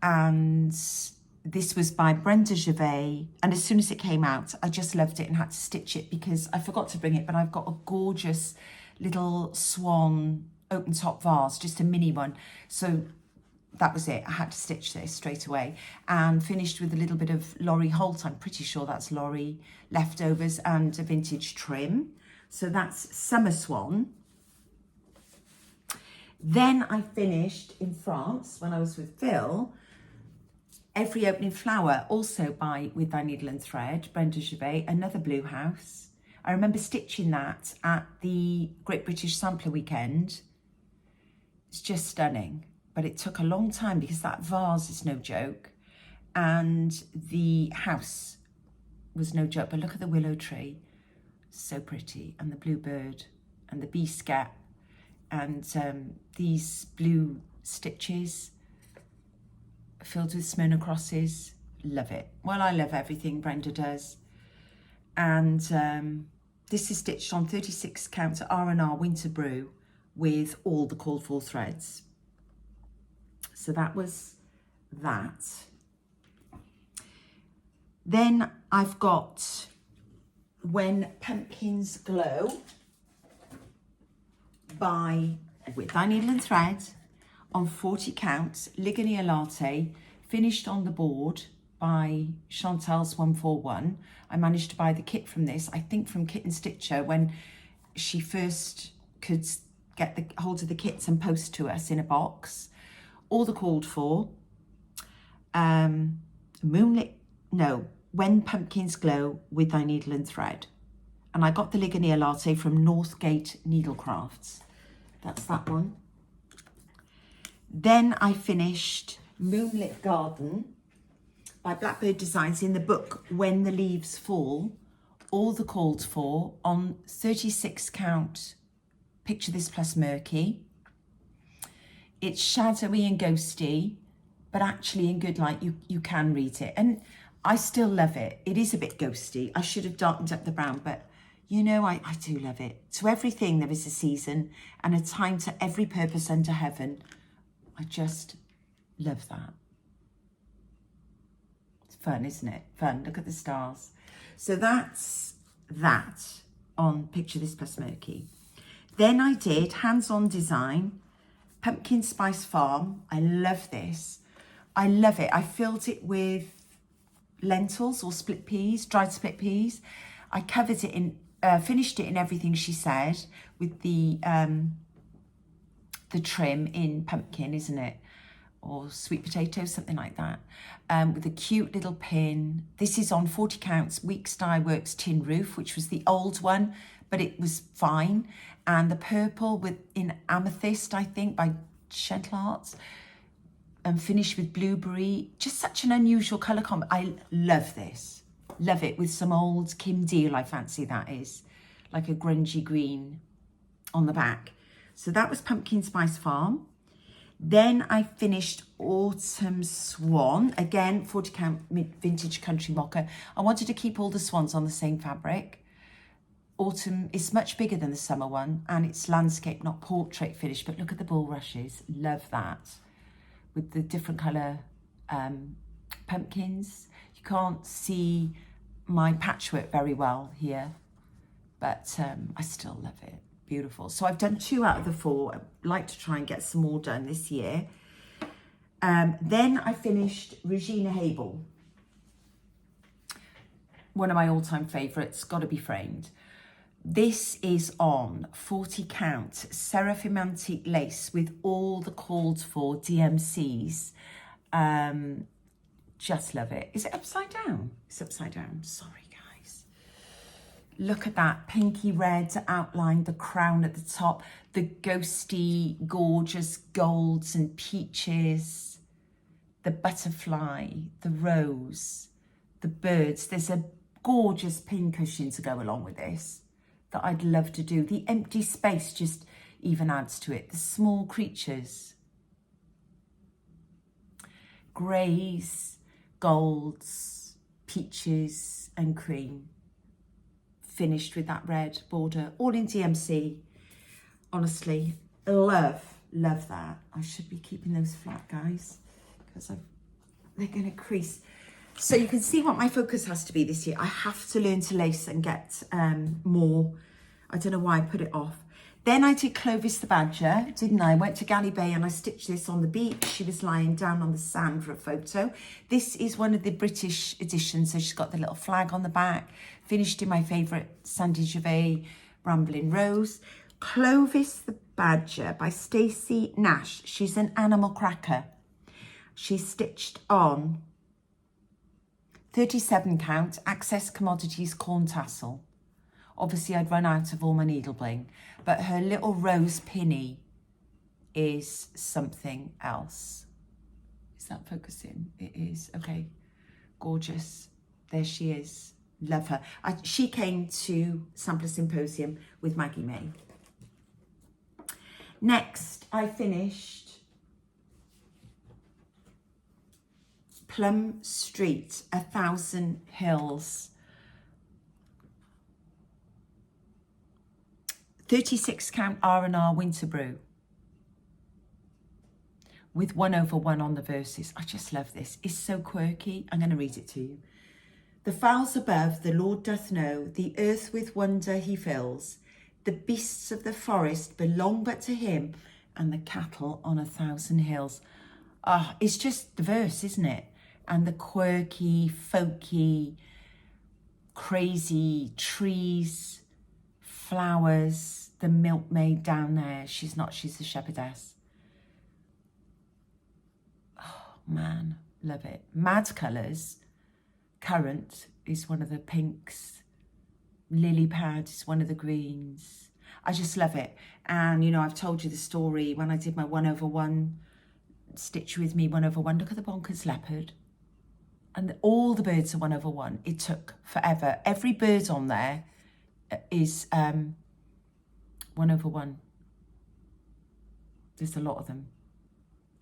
and this was by Brenda Gervais, and as soon as it came out I just loved it and had to stitch it because I forgot to bring it, but I've got a gorgeous little swan open top vase, just a mini one, so that was it. I had to stitch this straight away, and finished with a little bit of Laurie Holt. I'm pretty sure that's Laurie leftovers, and a vintage trim. So that's Summer Swan. Then I finished in France when I was with Phil, Every Opening Flower, also by With Thy Needle and Thread, Brenda Gervais, another blue house. I remember stitching that at the Great British Sampler Weekend. It's just stunning, but it took a long time because that vase is no joke and the house was no joke. But look at the willow tree, so pretty, and the bluebird and the bee scat, and these blue stitches filled with Smyrna crosses. Love it. Well, I love everything Brenda does. And this is stitched on 36 count R&R Winter Brew. with all the called for threads. So that was that. Then I've got When Pumpkins Glow by With Thy Needle and Thread on 40 counts, Ligonier Latte, finished on the board by Chantal's 141. I managed to buy the kit from this, I think from Kit and Stitcher, when she first could get the hold of the kits and post to us in a box. All the called for. When Pumpkins Glow with Thy Needle and Thread. And I got the Ligonier Latte from Northgate Needlecrafts. That's that one. Then I finished Moonlit Garden by Blackbird Designs in the book When the Leaves Fall. All the called for on 36 count Picture This plus Murky. It's shadowy and ghosty, but actually in good light you can read it. And I still love it. It is a bit ghosty. I should have darkened up the brown, but you know, I do love it. To everything there is a season and a time to every purpose under heaven. I just love that. It's fun, isn't it? Fun. Look at the stars. So that's that on Picture This plus Murky. Then I did Hands-On Design, Pumpkin Spice Farm. I love this. I love it. I filled it with lentils or split peas, dried split peas. I covered it in, finished it in everything she said with the trim in pumpkin, isn't it? Or sweet potato, something like that. With a cute little pin. This is on 40 counts, Weeks Dye Works Tin Roof, which was the old one, but it was fine. And the purple in Amethyst, I think, by Gentle Arts. And finished with blueberry. Just such an unusual colour combo. I love this. Love it. With some old Kim Deal, I fancy that is. Like a grungy green on the back. So that was Pumpkin Spice Farm. Then I finished Autumn Swan. Again, 40 count vintage country mocha. I wanted to keep all the swans on the same fabric. Autumn is much bigger than the summer one. And it's landscape, not portrait finish. But look at the bulrushes. Love that. With the different colour pumpkins. You can't see my patchwork very well here. But I still love it. Beautiful. So I've done 2 out of the 4. I'd like to try and get some more done this year. Then I finished Regina Habel. One of my all-time favourites, Gotta Be Framed. This is on 40 count Seraphim Antique Lace with all the called for DMCs. Just love it. Is it upside down? It's upside down. Sorry. Look at that pinky red outline, the crown at the top, the ghosty, gorgeous golds and peaches, the butterfly, the rose, the birds. There's a gorgeous pin cushion to go along with this that I'd love to do. The empty space just even adds to it. The small creatures, greys, golds, peaches and cream. Finished with that red border, all in DMC. Honestly, love that. I should be keeping those flat, guys, because they're going to crease. So you can see what my focus has to be this year. I have to learn to lace and get more. I don't know why I put it off. Then I did Clovis the Badger, didn't I? Went to Galley Bay and I stitched this on the beach. She was lying down on the sand for a photo. This is one of the British editions, so she's got the little flag on the back. Finished in my favourite Sandy Gervais Rambling Rose. Clovis the Badger by Stacey Nash. She's an animal cracker. She's stitched on 37 count Access Commodities Corn Tassel. Obviously, I'd run out of all my needle bling, but her little rose pinny is something else. Is that focusing? It is. Okay, gorgeous. There she is. Love her. She came to Sampler Symposium with Maggie May. Next, I finished Plum Street, 1,000 Hills. 36 count R&R Winter Brew with 1/1 on the verses. I just love this. It's so quirky. I'm going to read it to you. The fowls above the Lord doth know, the earth with wonder he fills. The beasts of the forest belong but to him, and the cattle on 1,000 hills. Ah, it's just the verse, isn't it? And the quirky, folky, crazy trees, flowers, the milkmaid down there. She's not, she's the shepherdess. Oh, man, love it. Mad colours. Currant is one of the pinks. Lily pad is one of the greens. I just love it. And, you know, I've told you the story when I did my 1/1 Stitch With Me 1/1. Look at the bonkers leopard. And all the birds are 1/1. It took forever. Every bird on there is 1/1. There's a lot of them.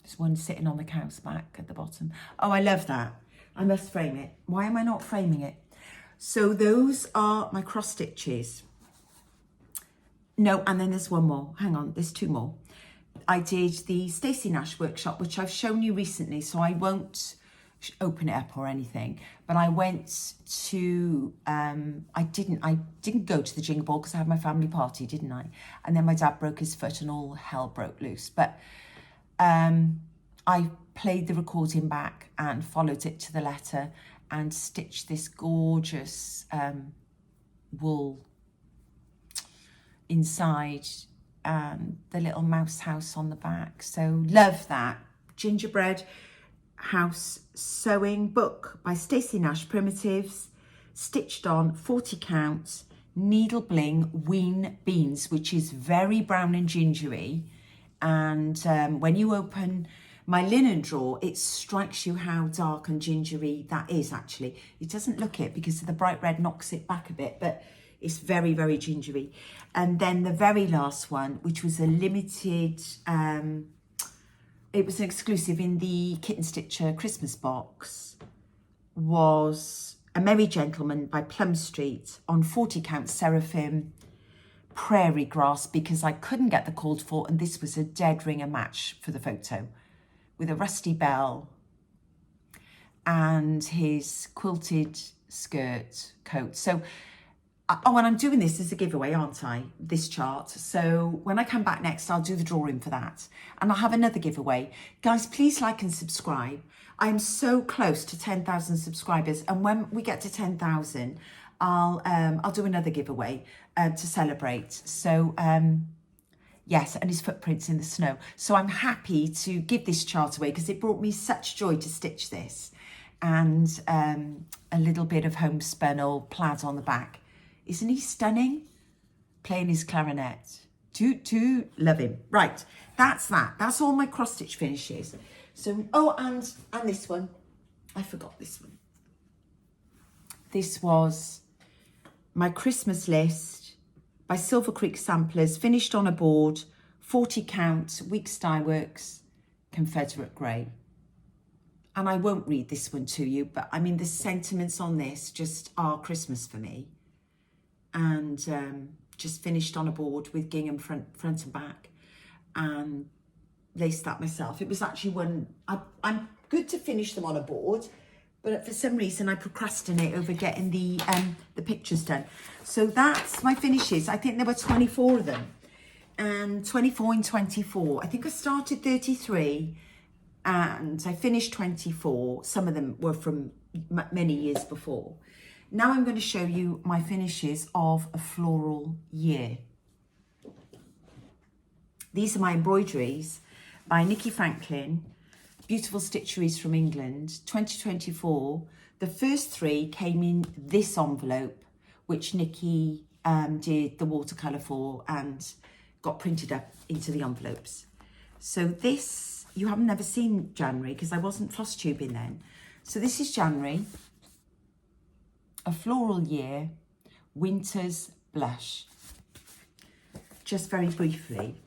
There's one sitting on the cow's back at the bottom. Oh, I love that. I must frame it. Why am I not framing it? So those are my cross stitches. No, and then there's one more. Hang on, there's two more. I did the Stacey Nash workshop, which I've shown you recently, so I won't open it up or anything. But I went to, I didn't go to the Jingle Ball because I had my family party, didn't I? And then my dad broke his foot and all hell broke loose. But I played the recording back and followed it to the letter and stitched this gorgeous wool inside the little mouse house on the back. So love that. Gingerbread House Sewing Book by Stacey Nash Primitives, stitched on 40 count needle bling ween beans, which is very brown and gingery. And when you open my linen drawer, it strikes you how dark and gingery that is actually. It doesn't look it because the bright red knocks it back a bit, but it's very, very gingery. And then the very last one, which was a limited, it was an exclusive in the Kitten Stitcher Christmas box, was A Merry Gentleman by Plum Street on 40 count Seraphim prairie grass, because I couldn't get the called for, and this was a dead ringer match for the photo, with a rusty bell and his quilted skirt coat. So, oh, and I'm doing this as a giveaway, aren't I? This chart. So when I come back next, I'll do the drawing for that. And I'll have another giveaway. Guys, please like and subscribe. I'm so close to 10,000 subscribers. And when we get to 10,000, I'll do another giveaway to celebrate. So, yes, and his footprints in the snow. So I'm happy to give this chart away because it brought me such joy to stitch this. And a little bit of homespun old plaid on the back. Isn't he stunning? Playing his clarinet. Do love him. Right, that's that. That's all my cross stitch finishes. So, oh, and this one. I forgot this one. This was my Christmas list by Silver Creek Samplers, finished on a board, 40 count, Weeks Dye Works, Confederate Grey. And I won't read this one to you, but I mean, the sentiments on this just are Christmas for me. And just finished on a board with gingham front and back, and laced that myself. It was actually one, I'm good to finish them on a board, but for some reason I procrastinate over getting the pictures done. So that's my finishes. I think there were 24 of them, and 24 in 24. I think I started 33 and I finished 24. Some of them were from many years before. Now I'm going to show you my finishes of a floral year. These are my embroideries by Nikki Franklin, Beautiful Stitcheries from England, 2024. The first three came in this envelope, which Nikki did the watercolour for and got printed up into the envelopes. So this, you haven't never seen January because I wasn't floss tubing then. So this is January. A floral year, winter's blush. Just very briefly,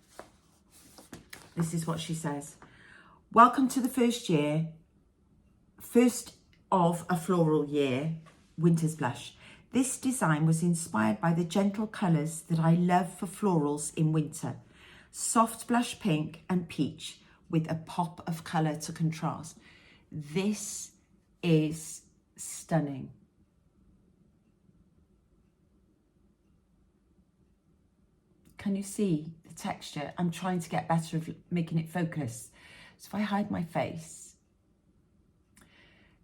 this is what she says. Welcome to the first year, first of a floral year, winter's blush. This design was inspired by the gentle colours that I love for florals in winter. Soft blush pink and peach with a pop of colour to contrast. This is stunning. Can you see the texture? I'm trying to get better at making it focus. So if I hide my face.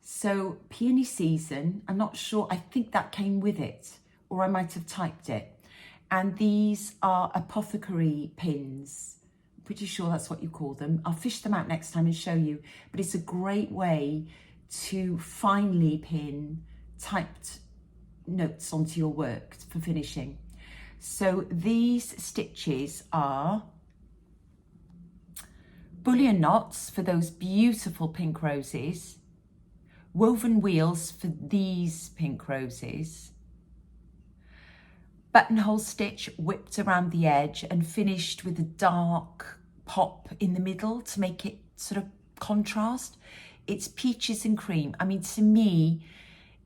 So Peony Season, I'm not sure, I think that came with it, or I might have typed it. And these are apothecary pins. I'm pretty sure that's what you call them. I'll fish them out next time and show you. But it's a great way to finely pin typed notes onto your work for finishing. So these stitches are bullion knots for those beautiful pink roses, woven wheels for these pink roses, buttonhole stitch whipped around the edge and finished with a dark pop in the middle to make it sort of contrast. It's peaches and cream. I mean, to me,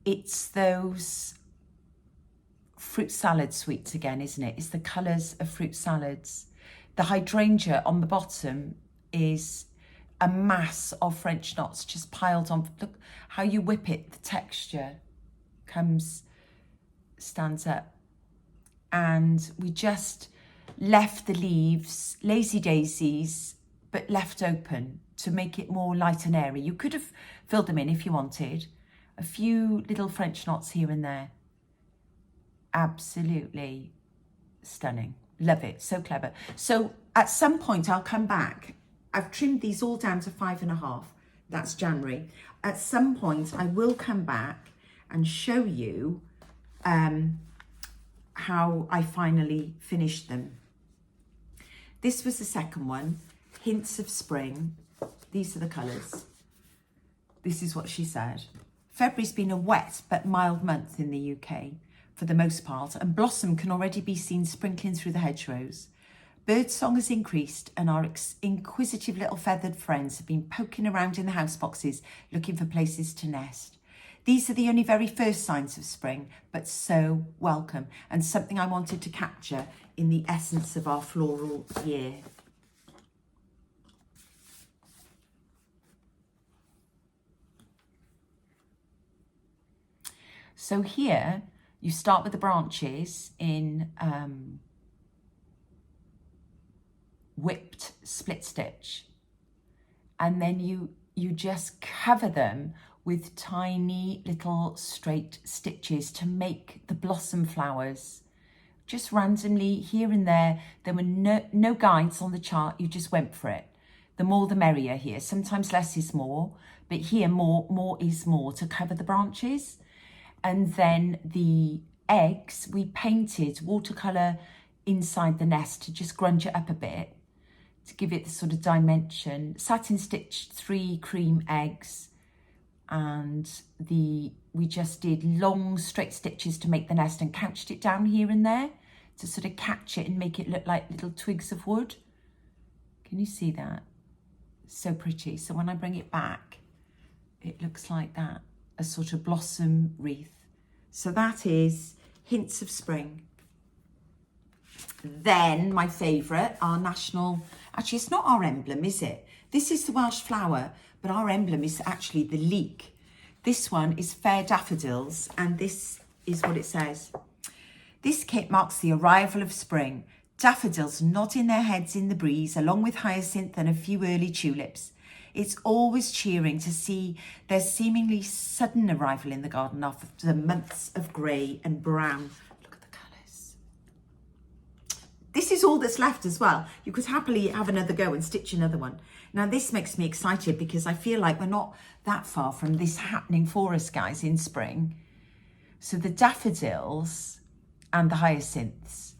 it's those fruit salad sweets again, isn't it? It's the colours of fruit salads. The hydrangea on the bottom is a mass of French knots just piled on. Look how you whip it, the texture stands up. And we just left the leaves, lazy daisies, but left open to make it more light and airy. You could have filled them in if you wanted. A few little French knots here and there. Absolutely stunning. Love it. So clever. So at some point I'll come back. I've trimmed these all down to 5.5. That's January. At some point I will come back and show you how I finally finished them. This was the second one. Hints of Spring. These are the colours. This is what she said. February's been a wet but mild month in the UK for the most part, and blossom can already be seen sprinkling through the hedgerows. Birdsong has increased and our inquisitive little feathered friends have been poking around in the house boxes looking for places to nest. These are the only very first signs of spring, but so welcome, and something I wanted to capture in the essence of our floral year. So here you start with the branches in whipped split stitch, and then you just cover them with tiny little straight stitches to make the blossom flowers. Just randomly here and there. There were no guides on the chart, you just went for it. The more the merrier here. Sometimes less is more, but here more is more to cover the branches. And then the eggs, we painted watercolour inside the nest to just grunge it up a bit, to give it the sort of dimension. Satin stitched 3 cream eggs, and we just did long straight stitches to make the nest and couched it down here and there to sort of catch it and make it look like little twigs of wood. Can you see that? So pretty. So when I bring it back, it looks like that, a sort of blossom wreath. So that is Hints of Spring. Then my favourite, our national, actually it's not our emblem, is it? This is the Welsh flower, but our emblem is actually the leek. This one is Fair Daffodils, and this is what it says. This kit marks the arrival of spring. Daffodils nodding their heads in the breeze, along with hyacinth and a few early tulips. It's always cheering to see their seemingly sudden arrival in the garden after months of grey and brown. Look at the colours. This is all that's left as well. You could happily have another go and stitch another one. Now this makes me excited because I feel like we're not that far from this happening for us, guys, in spring. So the daffodils and the hyacinths.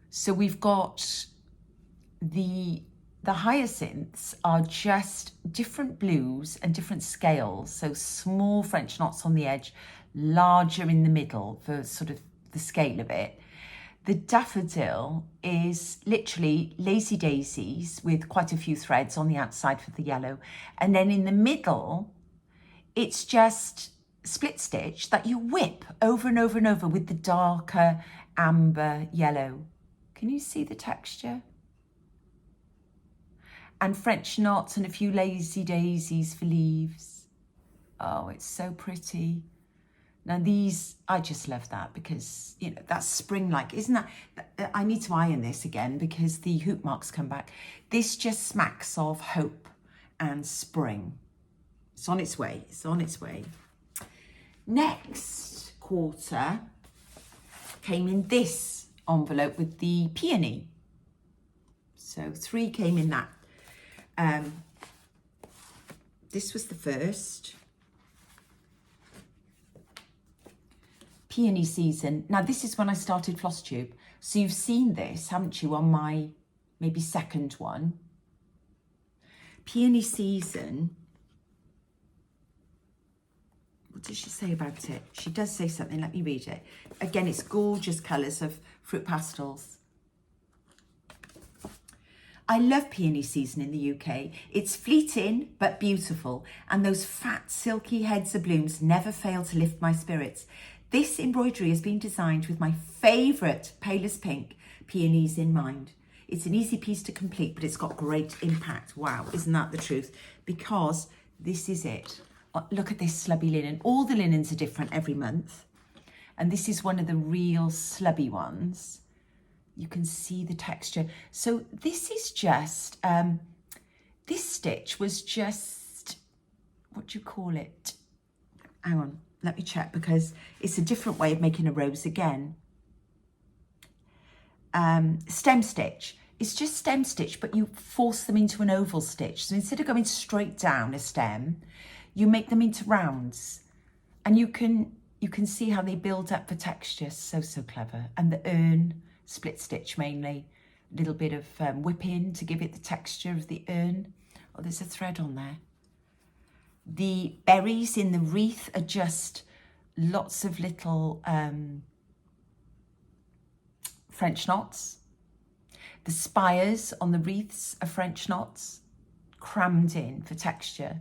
So we've got the hyacinths are just different blues and different scales. So small French knots on the edge, larger in the middle for sort of the scale of it. The daffodil is literally lazy daisies with quite a few threads on the outside for the yellow. And then in the middle, it's just split stitch that you whip over and over and over with the darker amber yellow. Can you see the texture? And French knots and a few lazy daisies for leaves. Oh, it's so pretty. Now these, I just love that because, you know, that's spring-like, isn't that? I need to iron this again because the hoop marks come back. This just smacks of hope and spring. It's on its way, it's on its way. Next quarter came in this envelope with the peony. So 3 came in that. This was the first. Peony season. Now this is when I started Flosstube. So you've seen this, haven't you, on my maybe second one. Peony season. What does she say about it? She does say something, let me read it. Again, it's gorgeous colours of fruit pastels. I love peony season in the UK. It's fleeting but beautiful, and those fat silky heads of blooms never fail to lift my spirits. This embroidery has been designed with my favourite palest pink peonies in mind. It's an easy piece to complete, but it's got great impact. Wow, isn't that the truth? Because this is it. Look at this slubby linen. All the linens are different every month. And this is one of the real slubby ones. You can see the texture. So this is just, this stitch was just, what do you call it? Hang on, let me check because it's a different way of making a rose again. Stem stitch. It's just stem stitch, but you force them into an oval stitch. So instead of going straight down a stem, you make them into rounds, and you can see how they build up for texture. So clever. And the urn, split stitch mainly, a little bit of whipping to give it the texture of the urn. Oh, there's a thread on there. The berries in the wreath are just lots of little French knots. The spires on the wreaths are French knots, crammed in for texture.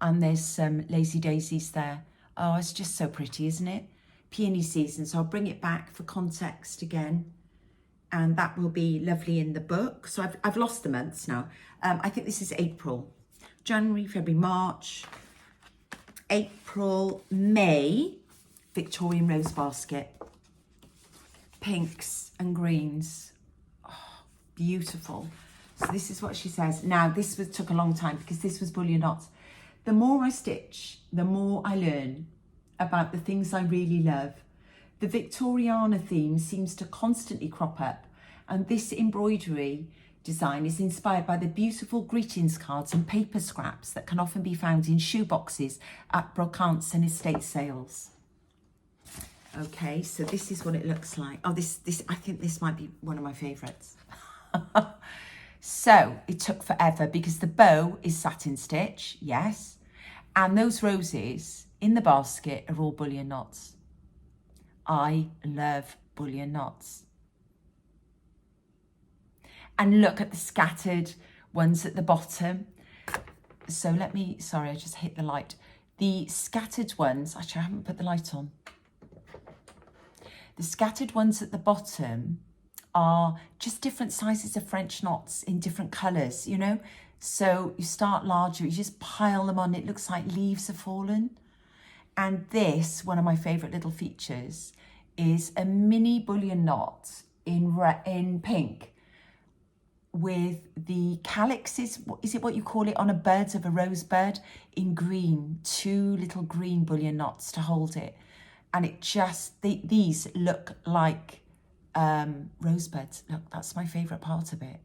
And there's some lazy daisies there. Oh, it's just so pretty, isn't it? Peony season, so I'll bring it back for context again. And that will be lovely in the book. So I've lost the months now. I think this is April. January, February, March, April, May, Victorian Rose Basket. Pinks and greens. Oh, beautiful. So this is what she says. Now, this took a long time because this was bullion knots. The more I stitch, the more I learn about the things I really love. The Victoriana theme seems to constantly crop up, and this embroidery design is inspired by the beautiful greetings cards and paper scraps that can often be found in shoe boxes at brocantes and estate sales. Okay, so this is what it looks like. Oh, this I think this might be one of my favourites. So it took forever because the bow is satin stitch, yes. And those roses in the basket are all bullion knots. I love bullion knots. And look at the scattered ones at the bottom. So sorry, I just hit the light. The scattered ones, actually I haven't put the light on. The scattered ones at the bottom are just different sizes of French knots in different colours, you know? So you start larger, you just pile them on, it looks like leaves have fallen. And this, one of my favourite little features, is a mini bullion knot in pink with the calyx, is it what you call it, on a bud of a rosebud, in green, 2 little green bullion knots to hold it. And it just, these look like rosebuds. Look, that's my favourite part of it.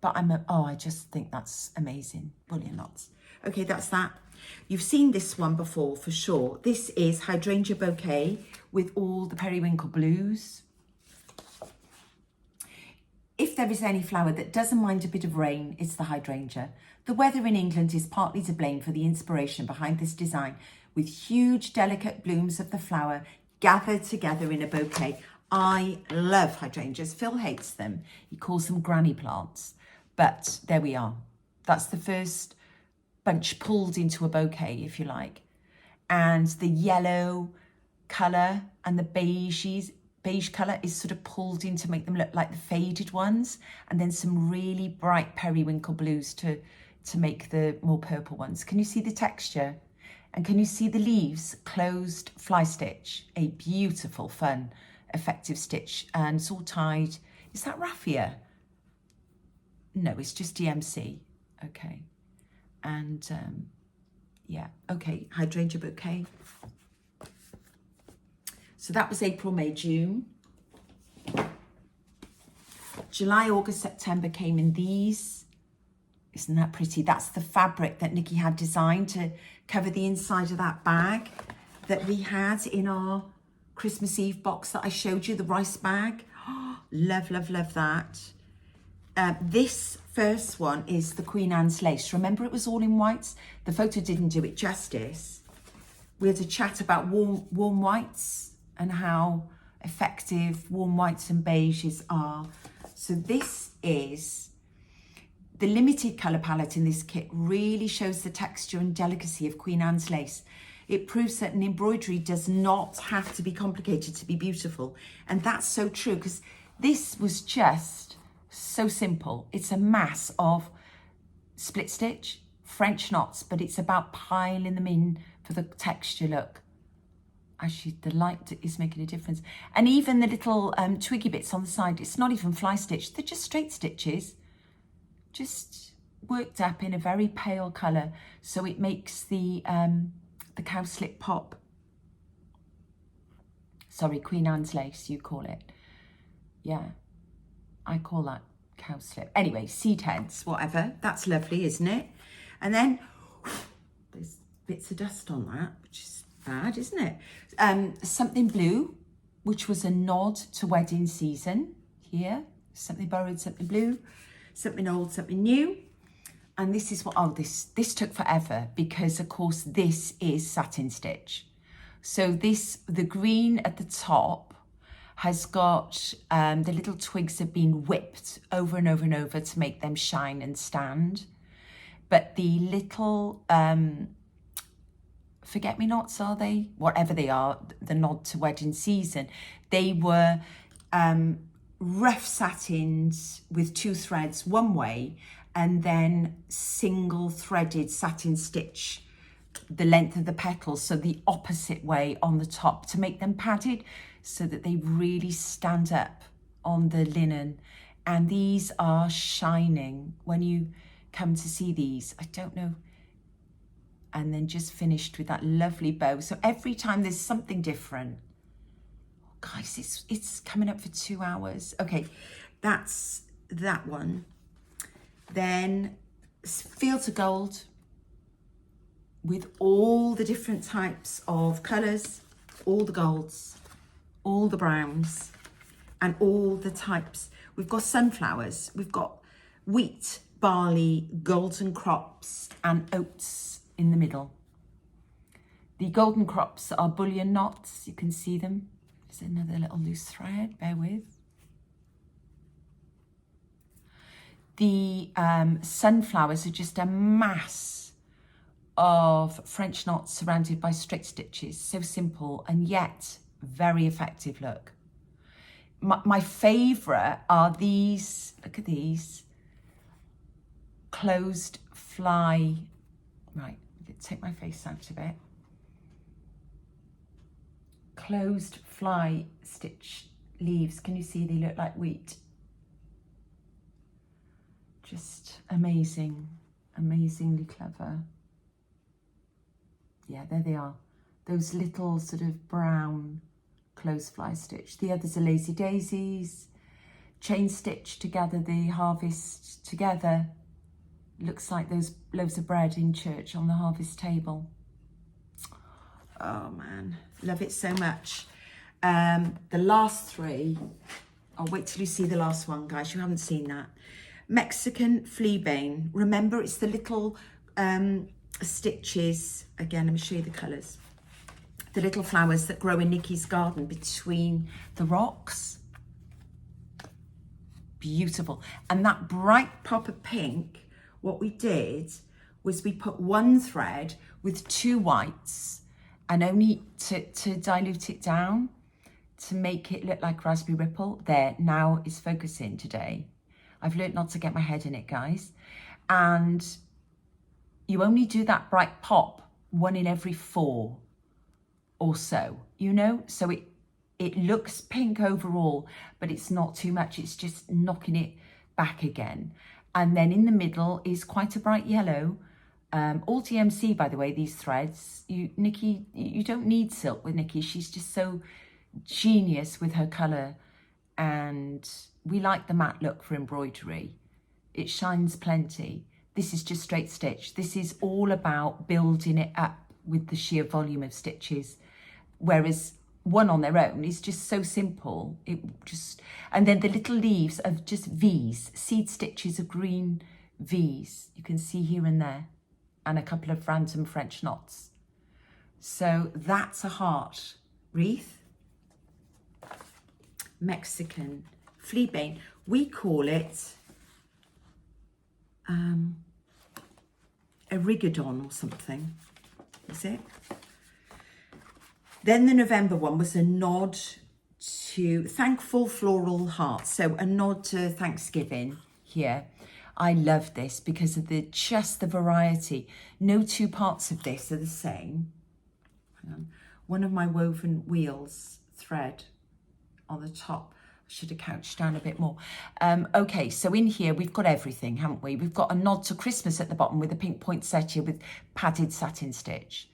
But I just think that's amazing. Bullion knots. Okay, that's that. You've seen this one before for sure. This is Hydrangea Bouquet with all the periwinkle blues. If there is any flower that doesn't mind a bit of rain, it's the hydrangea. The weather in England is partly to blame for the inspiration behind this design, with huge delicate blooms of the flower gathered together in a bouquet. I love hydrangeas. Phil hates them. He calls them granny plants. But there we are. That's the first bunch pulled into a bouquet, if you like. And the yellow colour and the beige colour is sort of pulled in to make them look like the faded ones. And then some really bright periwinkle blues to make the more purple ones. Can you see the texture? And can you see the leaves? Closed fly stitch, a beautiful, fun, effective stitch. And it's all tied. Is that raffia? No, it's just DMC. Okay. And yeah, okay, hydrangea bouquet. So that was April, May, June. July, August, September came in these. Isn't that pretty? That's the fabric that Nikki had designed to cover the inside of that bag that we had in our Christmas Eve box that I showed you, the rice bag. Oh, love, love, love that. This first one is the Queen Anne's lace. Remember, it was all in whites. The photo didn't do it justice. We had a chat about warm whites and how effective warm whites and beiges are. So this is the limited colour palette in this kit. Really shows the texture and delicacy of Queen Anne's lace. It proves that an embroidery does not have to be complicated to be beautiful. And that's so true, because this was just so simple. It's a mass of split stitch, French knots, but it's about piling them in for the texture look. Actually, the light is making a difference. And even the little twiggy bits on the side, it's not even fly stitch. They're just straight stitches, just worked up in a very pale colour. So it makes the cowslip pop. Sorry, Queen Anne's lace, you call it. Yeah, I call that cowslip. Anyway, seed heads, whatever. That's lovely, isn't it? And then there's bits of dust on that, which is bad, isn't it? Something blue, which was a nod to wedding season. Here, something borrowed, something blue, something old, something new. And this is what, oh, this took forever, because of course this is satin stitch. So this, the green at the top has got the little twigs have been whipped over and over and over to make them shine and stand. But the little forget-me-nots, are they? Whatever they are, the nod to wedding season. They were rough satins with 2 threads one way, and then single threaded satin stitch the length of the petals, so the opposite way on the top, to make them padded so that they really stand up on the linen. And these are shining when you come to see these. I don't know. And then just finished with that lovely bow. So every time there's something different. Oh, guys, it's coming up for 2 hours. Okay, that's that one. Then Fields of Gold with all the different types of colours, all the golds, all the browns, and all the types. We've got sunflowers, we've got wheat, barley, golden crops, and oats in the middle. The golden crops are bullion knots, you can see them. There's another little loose thread, bear with. The sunflowers are just a mass of French knots surrounded by straight stitches. So simple and yet very effective look. My favourite are these, look at these, closed fly, right, take my face out of it. Closed fly stitch leaves, can you see they look like wheat? Just amazing, amazingly clever. Yeah, there they are. Those little sort of brown closed fly stitch. The others are lazy daisies. Chain stitch to gather the harvest together. Looks like those loaves of bread in church on the harvest table. Oh man, love it so much. The last 3, I'll wait till you see the last one, guys. You haven't seen that. Mexican fleabane. Remember, it's the little stitches. Again, let me show you the colours. The little flowers that grow in Nikki's garden between the rocks. Beautiful. And that bright pop of pink, what we did was we put one thread with 2 whites and only to dilute it down to make it look like raspberry ripple. There, now is focusing today. I've learned not to get my head in it, guys. And you only do that bright pop 1 in every 4 or so, you know? So it looks pink overall, but it's not too much. It's just knocking it back again. And then in the middle is quite a bright yellow. All DMC, by the way, these threads. Nikki, you don't need silk with Nikki. She's just so genius with her colour. And we like the matte look for embroidery. It shines plenty. This is just straight stitch. This is all about building it up with the sheer volume of stitches. Whereas one on their own is just so simple. And then the little leaves are just V's, seed stitches of green V's. You can see here and there, and a couple of random French knots. So that's a heart wreath. Mexican fleabane. We call it a rigodon or something, is it? Then the November one was a nod to thankful floral hearts. So a nod to Thanksgiving here. I love this because of just the variety. No 2 parts of this are the same. Hang on. One of my woven wheels thread on the top. I should have couched down a bit more. Okay, so in here we've got everything, haven't we? We've got a nod to Christmas at the bottom with a pink poinsettia with padded satin stitch.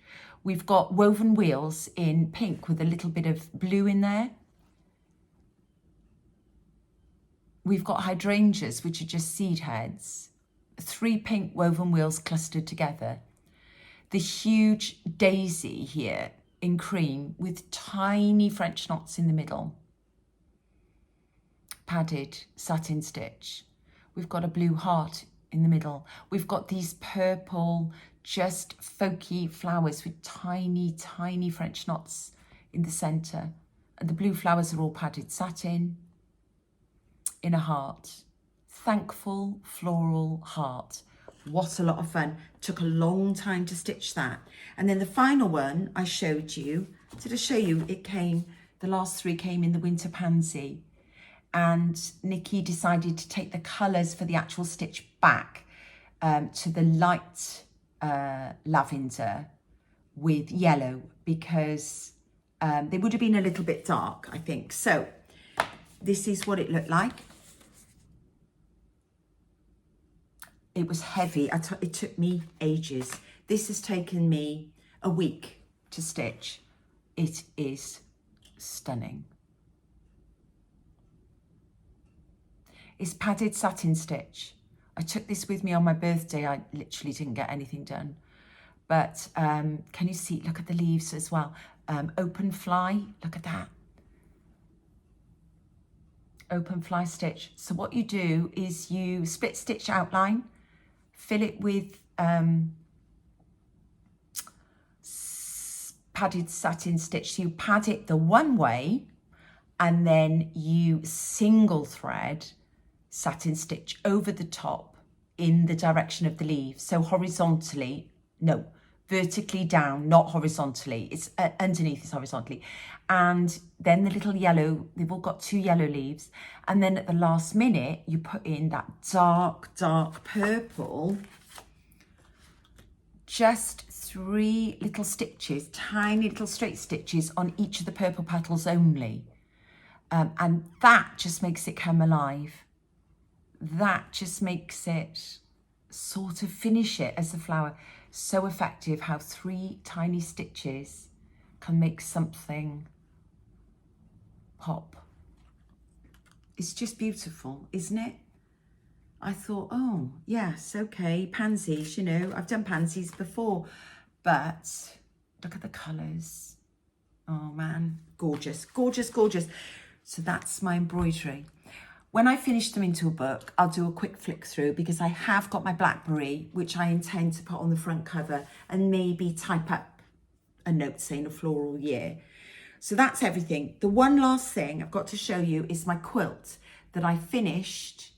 We've got woven wheels in pink with a little bit of blue in there. We've got hydrangeas, which are just seed heads. 3 pink woven wheels clustered together. The huge daisy here in cream with tiny French knots in the middle. Padded satin stitch. We've got a blue heart in the middle. We've got these purple, just folky flowers with tiny, tiny French knots in the centre. And the blue flowers are all padded satin in a heart. Thankful floral heart. What a lot of fun. Took a long time to stitch that. And then the final one I showed you, did I show you? It came, the last 3 came in the winter pansy. And Nikki decided to take the colours for the actual stitch back to the light lavender with yellow, because they would have been a little bit dark, I think. So this is what it looked like. It was heavy. It took me ages. This has taken me a week to stitch. It is stunning. It's padded satin stitch. I took this with me on my birthday. I literally didn't get anything done. But can you see, look at the leaves as well. Open fly, look at that. Open fly stitch. So what you do is you split stitch outline, fill it with padded satin stitch. So you pad it the one way and then you single thread satin stitch over the top in the direction of the leaves. So horizontally, no, vertically down, not horizontally. It's underneath is horizontally. And then the little yellow, they've all got 2 yellow leaves. And then at the last minute, you put in that dark, dark purple. Just 3 little stitches, tiny little straight stitches on each of the purple petals only. And that just makes it come alive. That just makes it sort of finish it as a flower. So effective how 3 tiny stitches can make something pop. It's just beautiful, isn't it? I thought, oh, yes, okay, pansies, you know, I've done pansies before, but look at the colours. Oh, man, gorgeous, gorgeous, gorgeous. So that's my embroidery. When I finish them into a book, I'll do a quick flick through because I have got my Blackberry, which I intend to put on the front cover and maybe type up a note saying a floral year. So that's everything. The one last thing I've got to show you is my quilt that I finished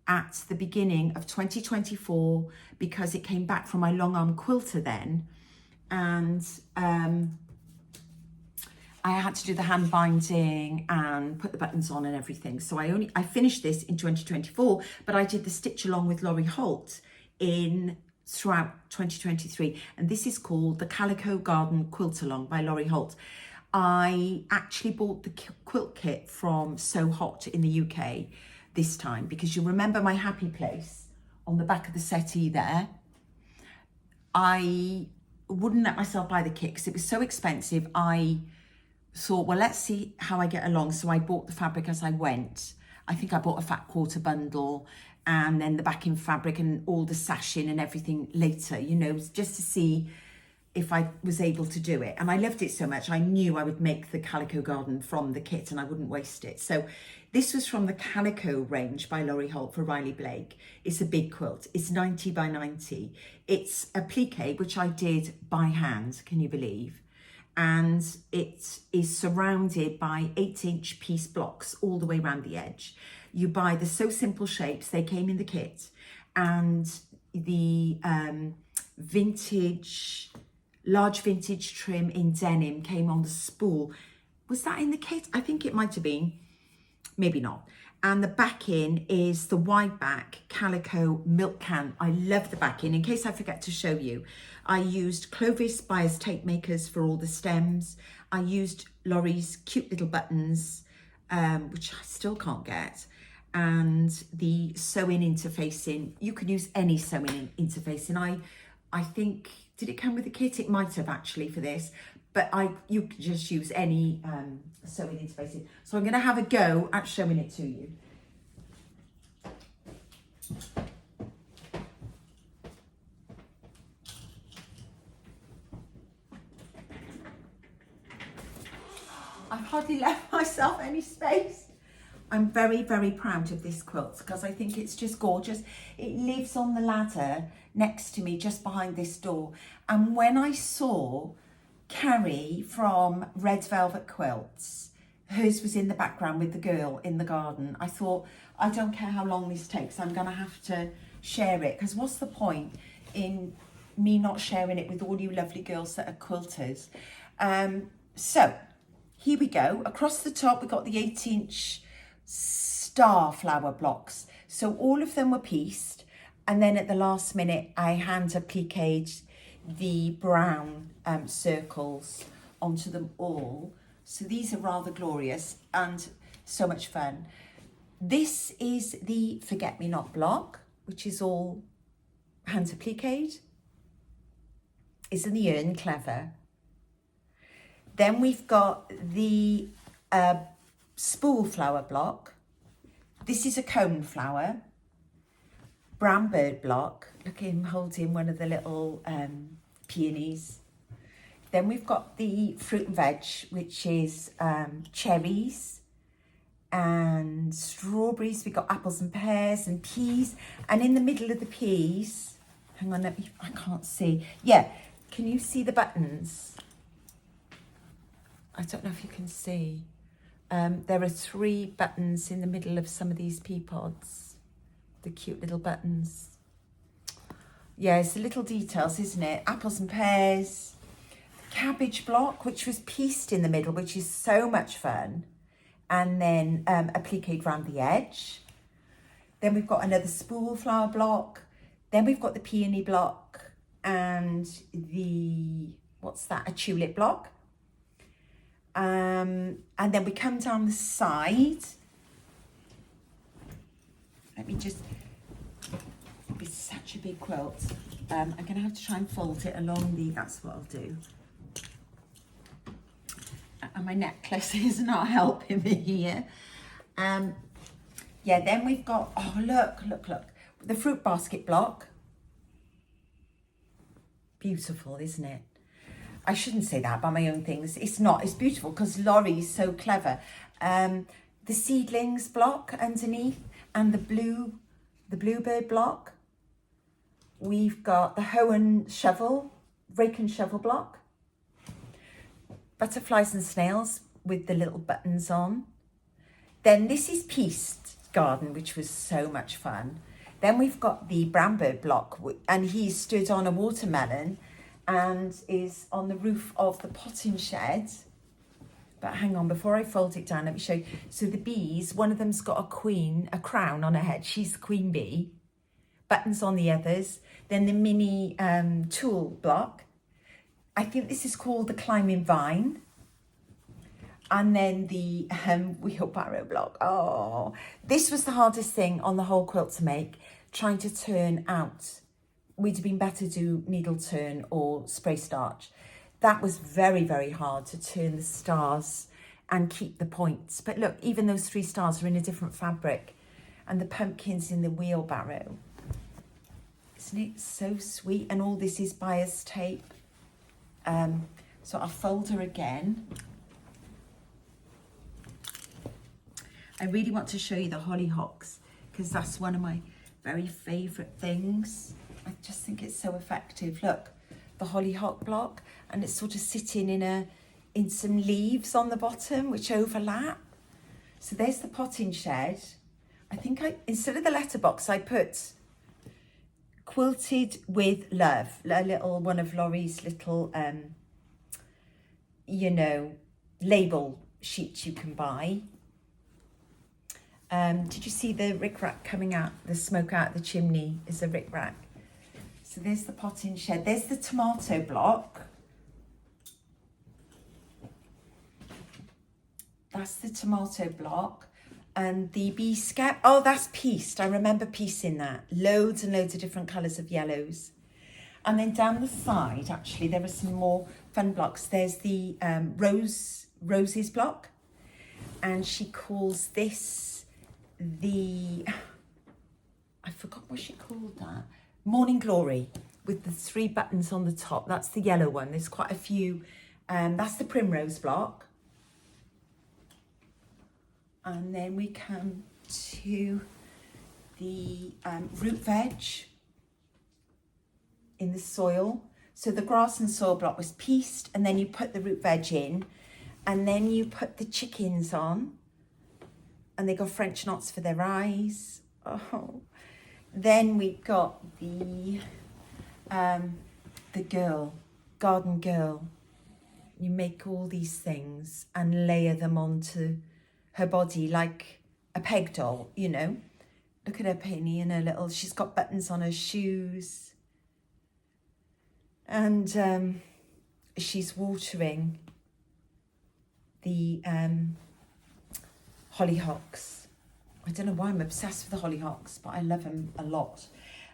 at the beginning of 2024 because it came back from my long arm quilter then, and I had to do the hand binding and put the buttons on and everything. So I finished this in 2024, but I did the stitch along with Laurie Holt throughout 2023. And this is called the Calico Garden Quilt Along by Laurie Holt. I actually bought the quilt kit from So Hot in the UK this time, because you'll remember my happy place on the back of the settee there. I wouldn't let myself buy the kit because it was so expensive. I thought, well, let's see how I get along. So I bought the fabric as I went. I think I bought a fat quarter bundle and then the backing fabric and all the sashing and everything later, you know, just to see if I was able to do it. And I loved it so much, I knew I would make the Calico Garden from the kit and I wouldn't waste it. So this was from the Calico range by Laurie Holt for Riley Blake. It's a big quilt. It's 90 by 90. It's a plique, which I did by hand, can you believe? And it is surrounded by 8-inch piece blocks all the way around the edge. You buy the So Simple shapes, they came in the kit, and the large vintage trim in denim came on the spool. Was that in the kit? I think it might have been, maybe not. And the backing is the wide back calico milk can. I love the backing. In case I forget to show you, I used Clovis bias tape makers for all the stems. I used Laurie's cute little buttons, which I still can't get. And the sewing interfacing. You can use any sewing interfacing. I think, did it come with the kit? It might have actually for this, but you can just use any sewing interfacing. So I'm going to have a go at showing it to you. I've hardly left myself any space. I'm very, very proud of this quilt because I think it's just gorgeous. It lives on the ladder next to me, just behind this door. And when I saw Carrie from Red Velvet Quilts, hers was in the background with the girl in the garden, I thought, I don't care how long this takes, I'm going to have to share it, because what's the point in me not sharing it with all you lovely girls that are quilters? So here we go. Across the top, we've got the 8-inch star flower blocks. So all of them were pieced, and then at the last minute I hand appliqued the brown circles onto them all. So these are rather glorious and so much fun. This is the Forget Me Not block, which is all hand appliqued. Isn't the urn clever? Then we've got the spool flower block. This is a cone flower. Brown bird block. Look at him holding one of the little peonies. Then we've got the fruit and veg, which is cherries and strawberries. We've got apples and pears and peas. And in the middle of the peas, hang on, I can't see. Yeah, can you see the buttons? I don't know if you can see. There are 3 buttons in the middle of some of these pea pods. The cute little buttons. Yeah, it's the little details, isn't it? Apples and pears. Cabbage block, which was pieced in the middle, which is so much fun. And then appliqued around the edge. Then we've got another spool flower block. Then we've got the peony block and the, what's that? A tulip block. And then we come down the side. Let me just, it's such a big quilt. I'm going to have to try and fold it along the, that's what I'll do. And my necklace is not helping me here. Yeah, then we've got, oh, look. The fruit basket block. Beautiful, isn't it? I shouldn't say that about my own things. It's not. It's beautiful because Laurie's so clever. The seedlings block underneath and the bluebird block. We've got the hoe and shovel, rake and shovel block. Butterflies and snails with the little buttons on. Then this is pieced garden, which was so much fun. Then we've got the Brambird block, and he stood on a watermelon and is on the roof of the potting shed. But hang on, before I fold it down, let me show you. So the bees, one of them's got a crown on her head. She's the queen bee. Buttons on the others. Then the mini tool block. I think this is called the climbing vine. And then the wheelbarrow block. Oh, this was the hardest thing on the whole quilt to make, trying to turn out. We'd have been better to do needle turn or spray starch. That was very, very hard to turn the stars and keep the points. But look, even those 3 stars are in a different fabric, and the pumpkins in the wheelbarrow. Isn't it so sweet? And all this is bias tape. So I'll fold her again. I really want to show you the hollyhocks because that's one of my very favourite things. I just think it's so effective. Look, the hollyhock block, and it's sort of sitting in some leaves on the bottom which overlap. So there's the potting shed. I think instead of the letterbox, I put quilted with love, a little one of Laurie's little label sheets you can buy. Did you see the rickrack coming out, the smoke out the chimney is a rickrack. So there's the potting shed. There's the tomato block. That's the tomato block. And the bee scap. Oh, that's pieced. I remember piecing that. Loads and loads of different colours of yellows. And then down the side, actually, there are some more fun blocks. There's the roses block. And she calls this I forgot what she called that. Morning Glory, with the 3 buttons on the top. That's the yellow one. There's quite a few. That's the primrose block. And then we come to the root veg in the soil. So the grass and soil block was pieced, and then you put the root veg in, and then you put the chickens on, and they got French knots for their eyes. Oh. Then we got the garden girl. You make all these things and layer them onto her body like a peg doll, you know. Look at her penny and her little, she's got buttons on her shoes. And she's watering the hollyhocks. I don't know why I'm obsessed with the hollyhocks, but I love them a lot.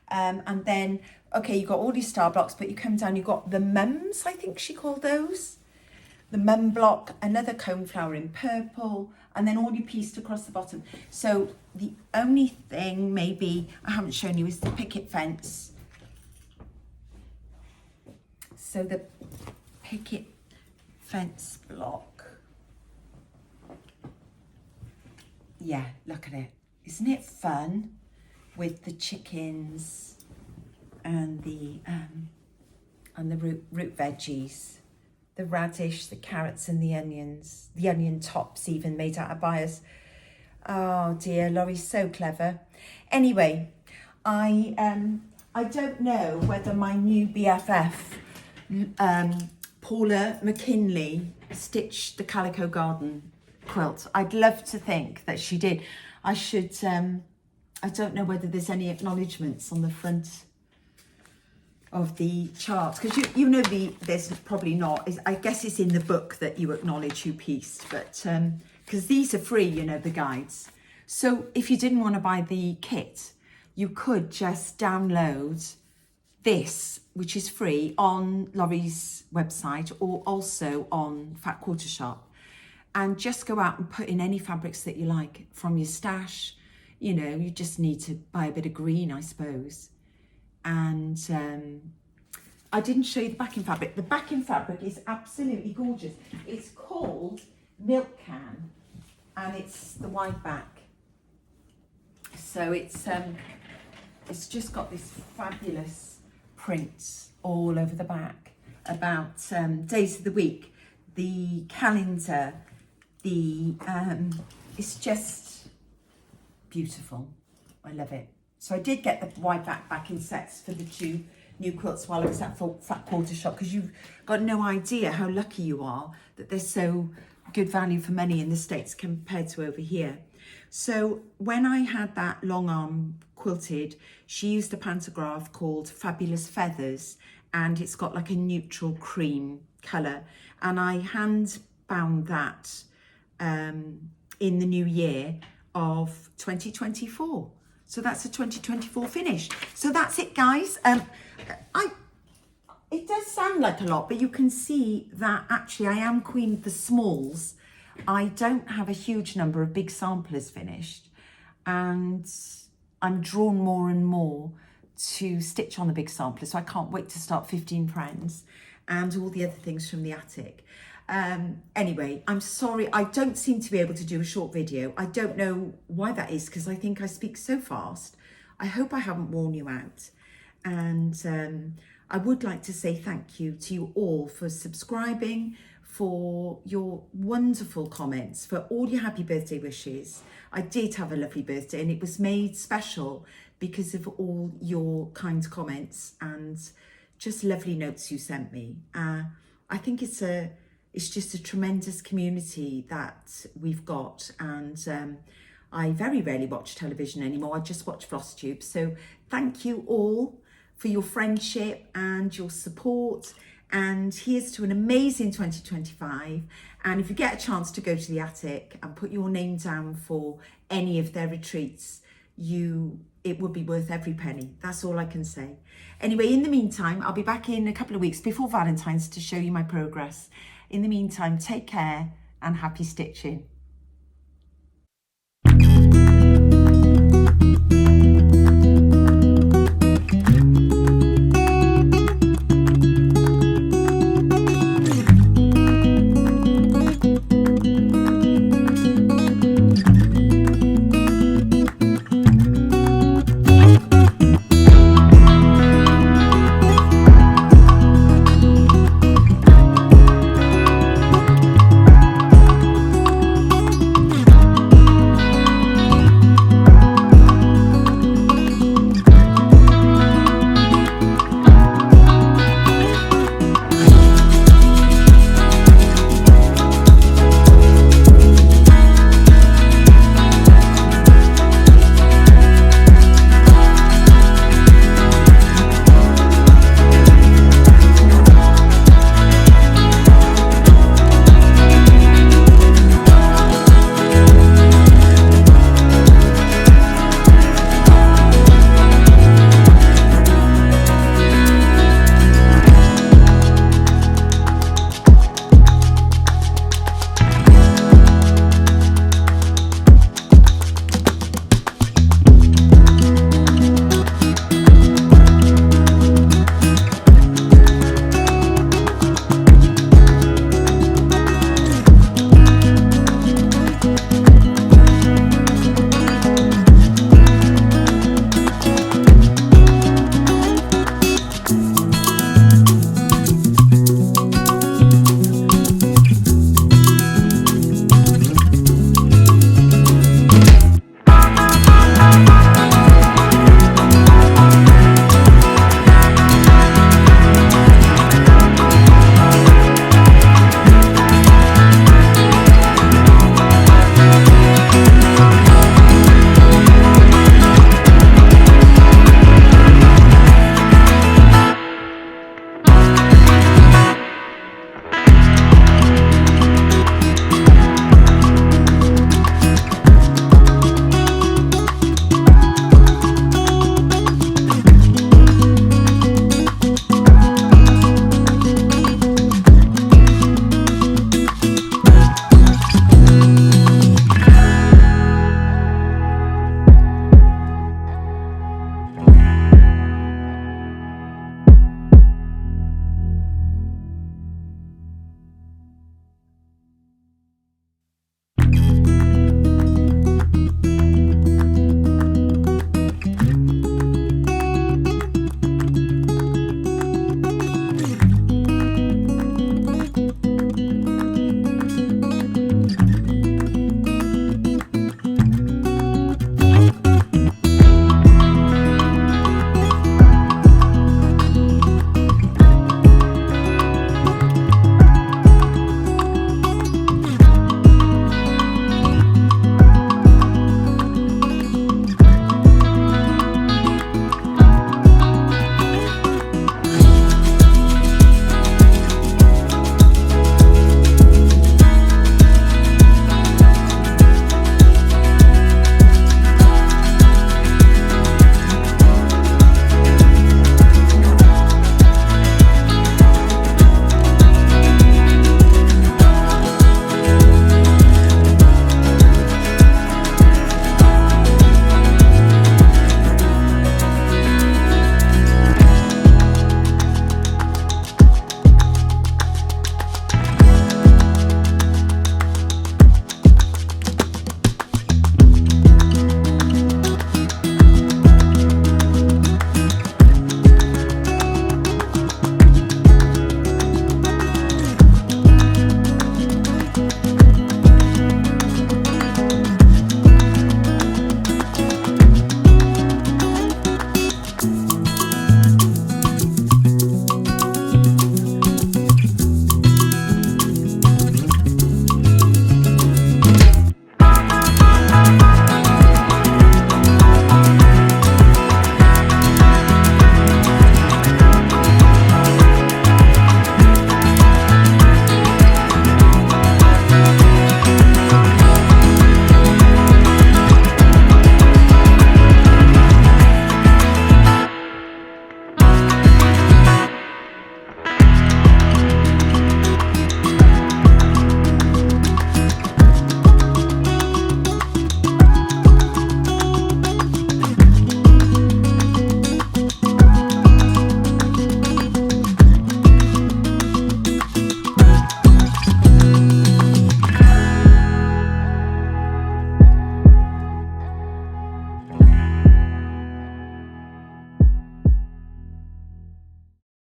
And then, okay, you've got all these star blocks, but you come down, you've got the mums, I think she called those. The mum block, another coneflower in purple, and then all you pieced across the bottom. So the only thing maybe I haven't shown you is the picket fence. So the picket fence block. Yeah, look at it. Isn't it fun with the chickens and the root veggies, the radish, the carrots and the onions, the onion tops even made out of bias. Oh dear, Laurie's so clever. Anyway, I don't know whether my new BFF, Paula McKinley, stitched the Calico Garden quilt. I'd love to think that she did. I should, I don't know whether there's any acknowledgements on the front of the chart, because you know there's probably not. I guess it's in the book that you acknowledge who pieced, but because these are free, you know, the guides. So if you didn't want to buy the kit, you could just download this, which is free, on Laurie's website or also on Fat Quarter Shop, and just go out and put in any fabrics that you like from your stash. You know, you just need to buy a bit of green, I suppose. And I didn't show you the backing fabric. The backing fabric is absolutely gorgeous. It's called Milk Can, and it's the wide back. So it's just got this fabulous prints all over the back about days of the week, the calendar, the it's just beautiful. I love it. So I did get the white back in sets for the 2 new quilts while I was at Fat Quarter Shop, because you've got no idea how lucky you are that they're so good value for money in the States compared to over here. So when I had that long arm quilted, she used a pantograph called Fabulous Feathers, and it's got like a neutral cream colour, and I hand bound that in the new year of 2024. So that's a 2024 finish. So that's it, guys. It does sound like a lot, but you can see that actually I am queen of the smalls. I don't have a huge number of big samplers finished, and I'm drawn more and more to stitch on the big sampler. So I can't wait to start 15 Friends and all the other things from the attic. Anyway, I'm sorry, I don't seem to be able to do a short video. I don't know why that is, because I think I speak so fast. I hope I haven't worn you out. And I would like to say thank you to you all for subscribing, for your wonderful comments, for all your happy birthday wishes. I did have a lovely birthday, and it was made special because of all your kind comments and just lovely notes you sent me. I think it's just a tremendous community that we've got, and I very rarely watch television anymore. I just watch Flosstube. So thank you all for your friendship and your support, and here's to an amazing 2025. And if you get a chance to go to the attic and put your name down for any of their retreats, it would be worth every penny. That's all I can say. Anyway, in the meantime, I'll be back in a couple of weeks before Valentine's to show you my progress. In the meantime, take care and happy stitching.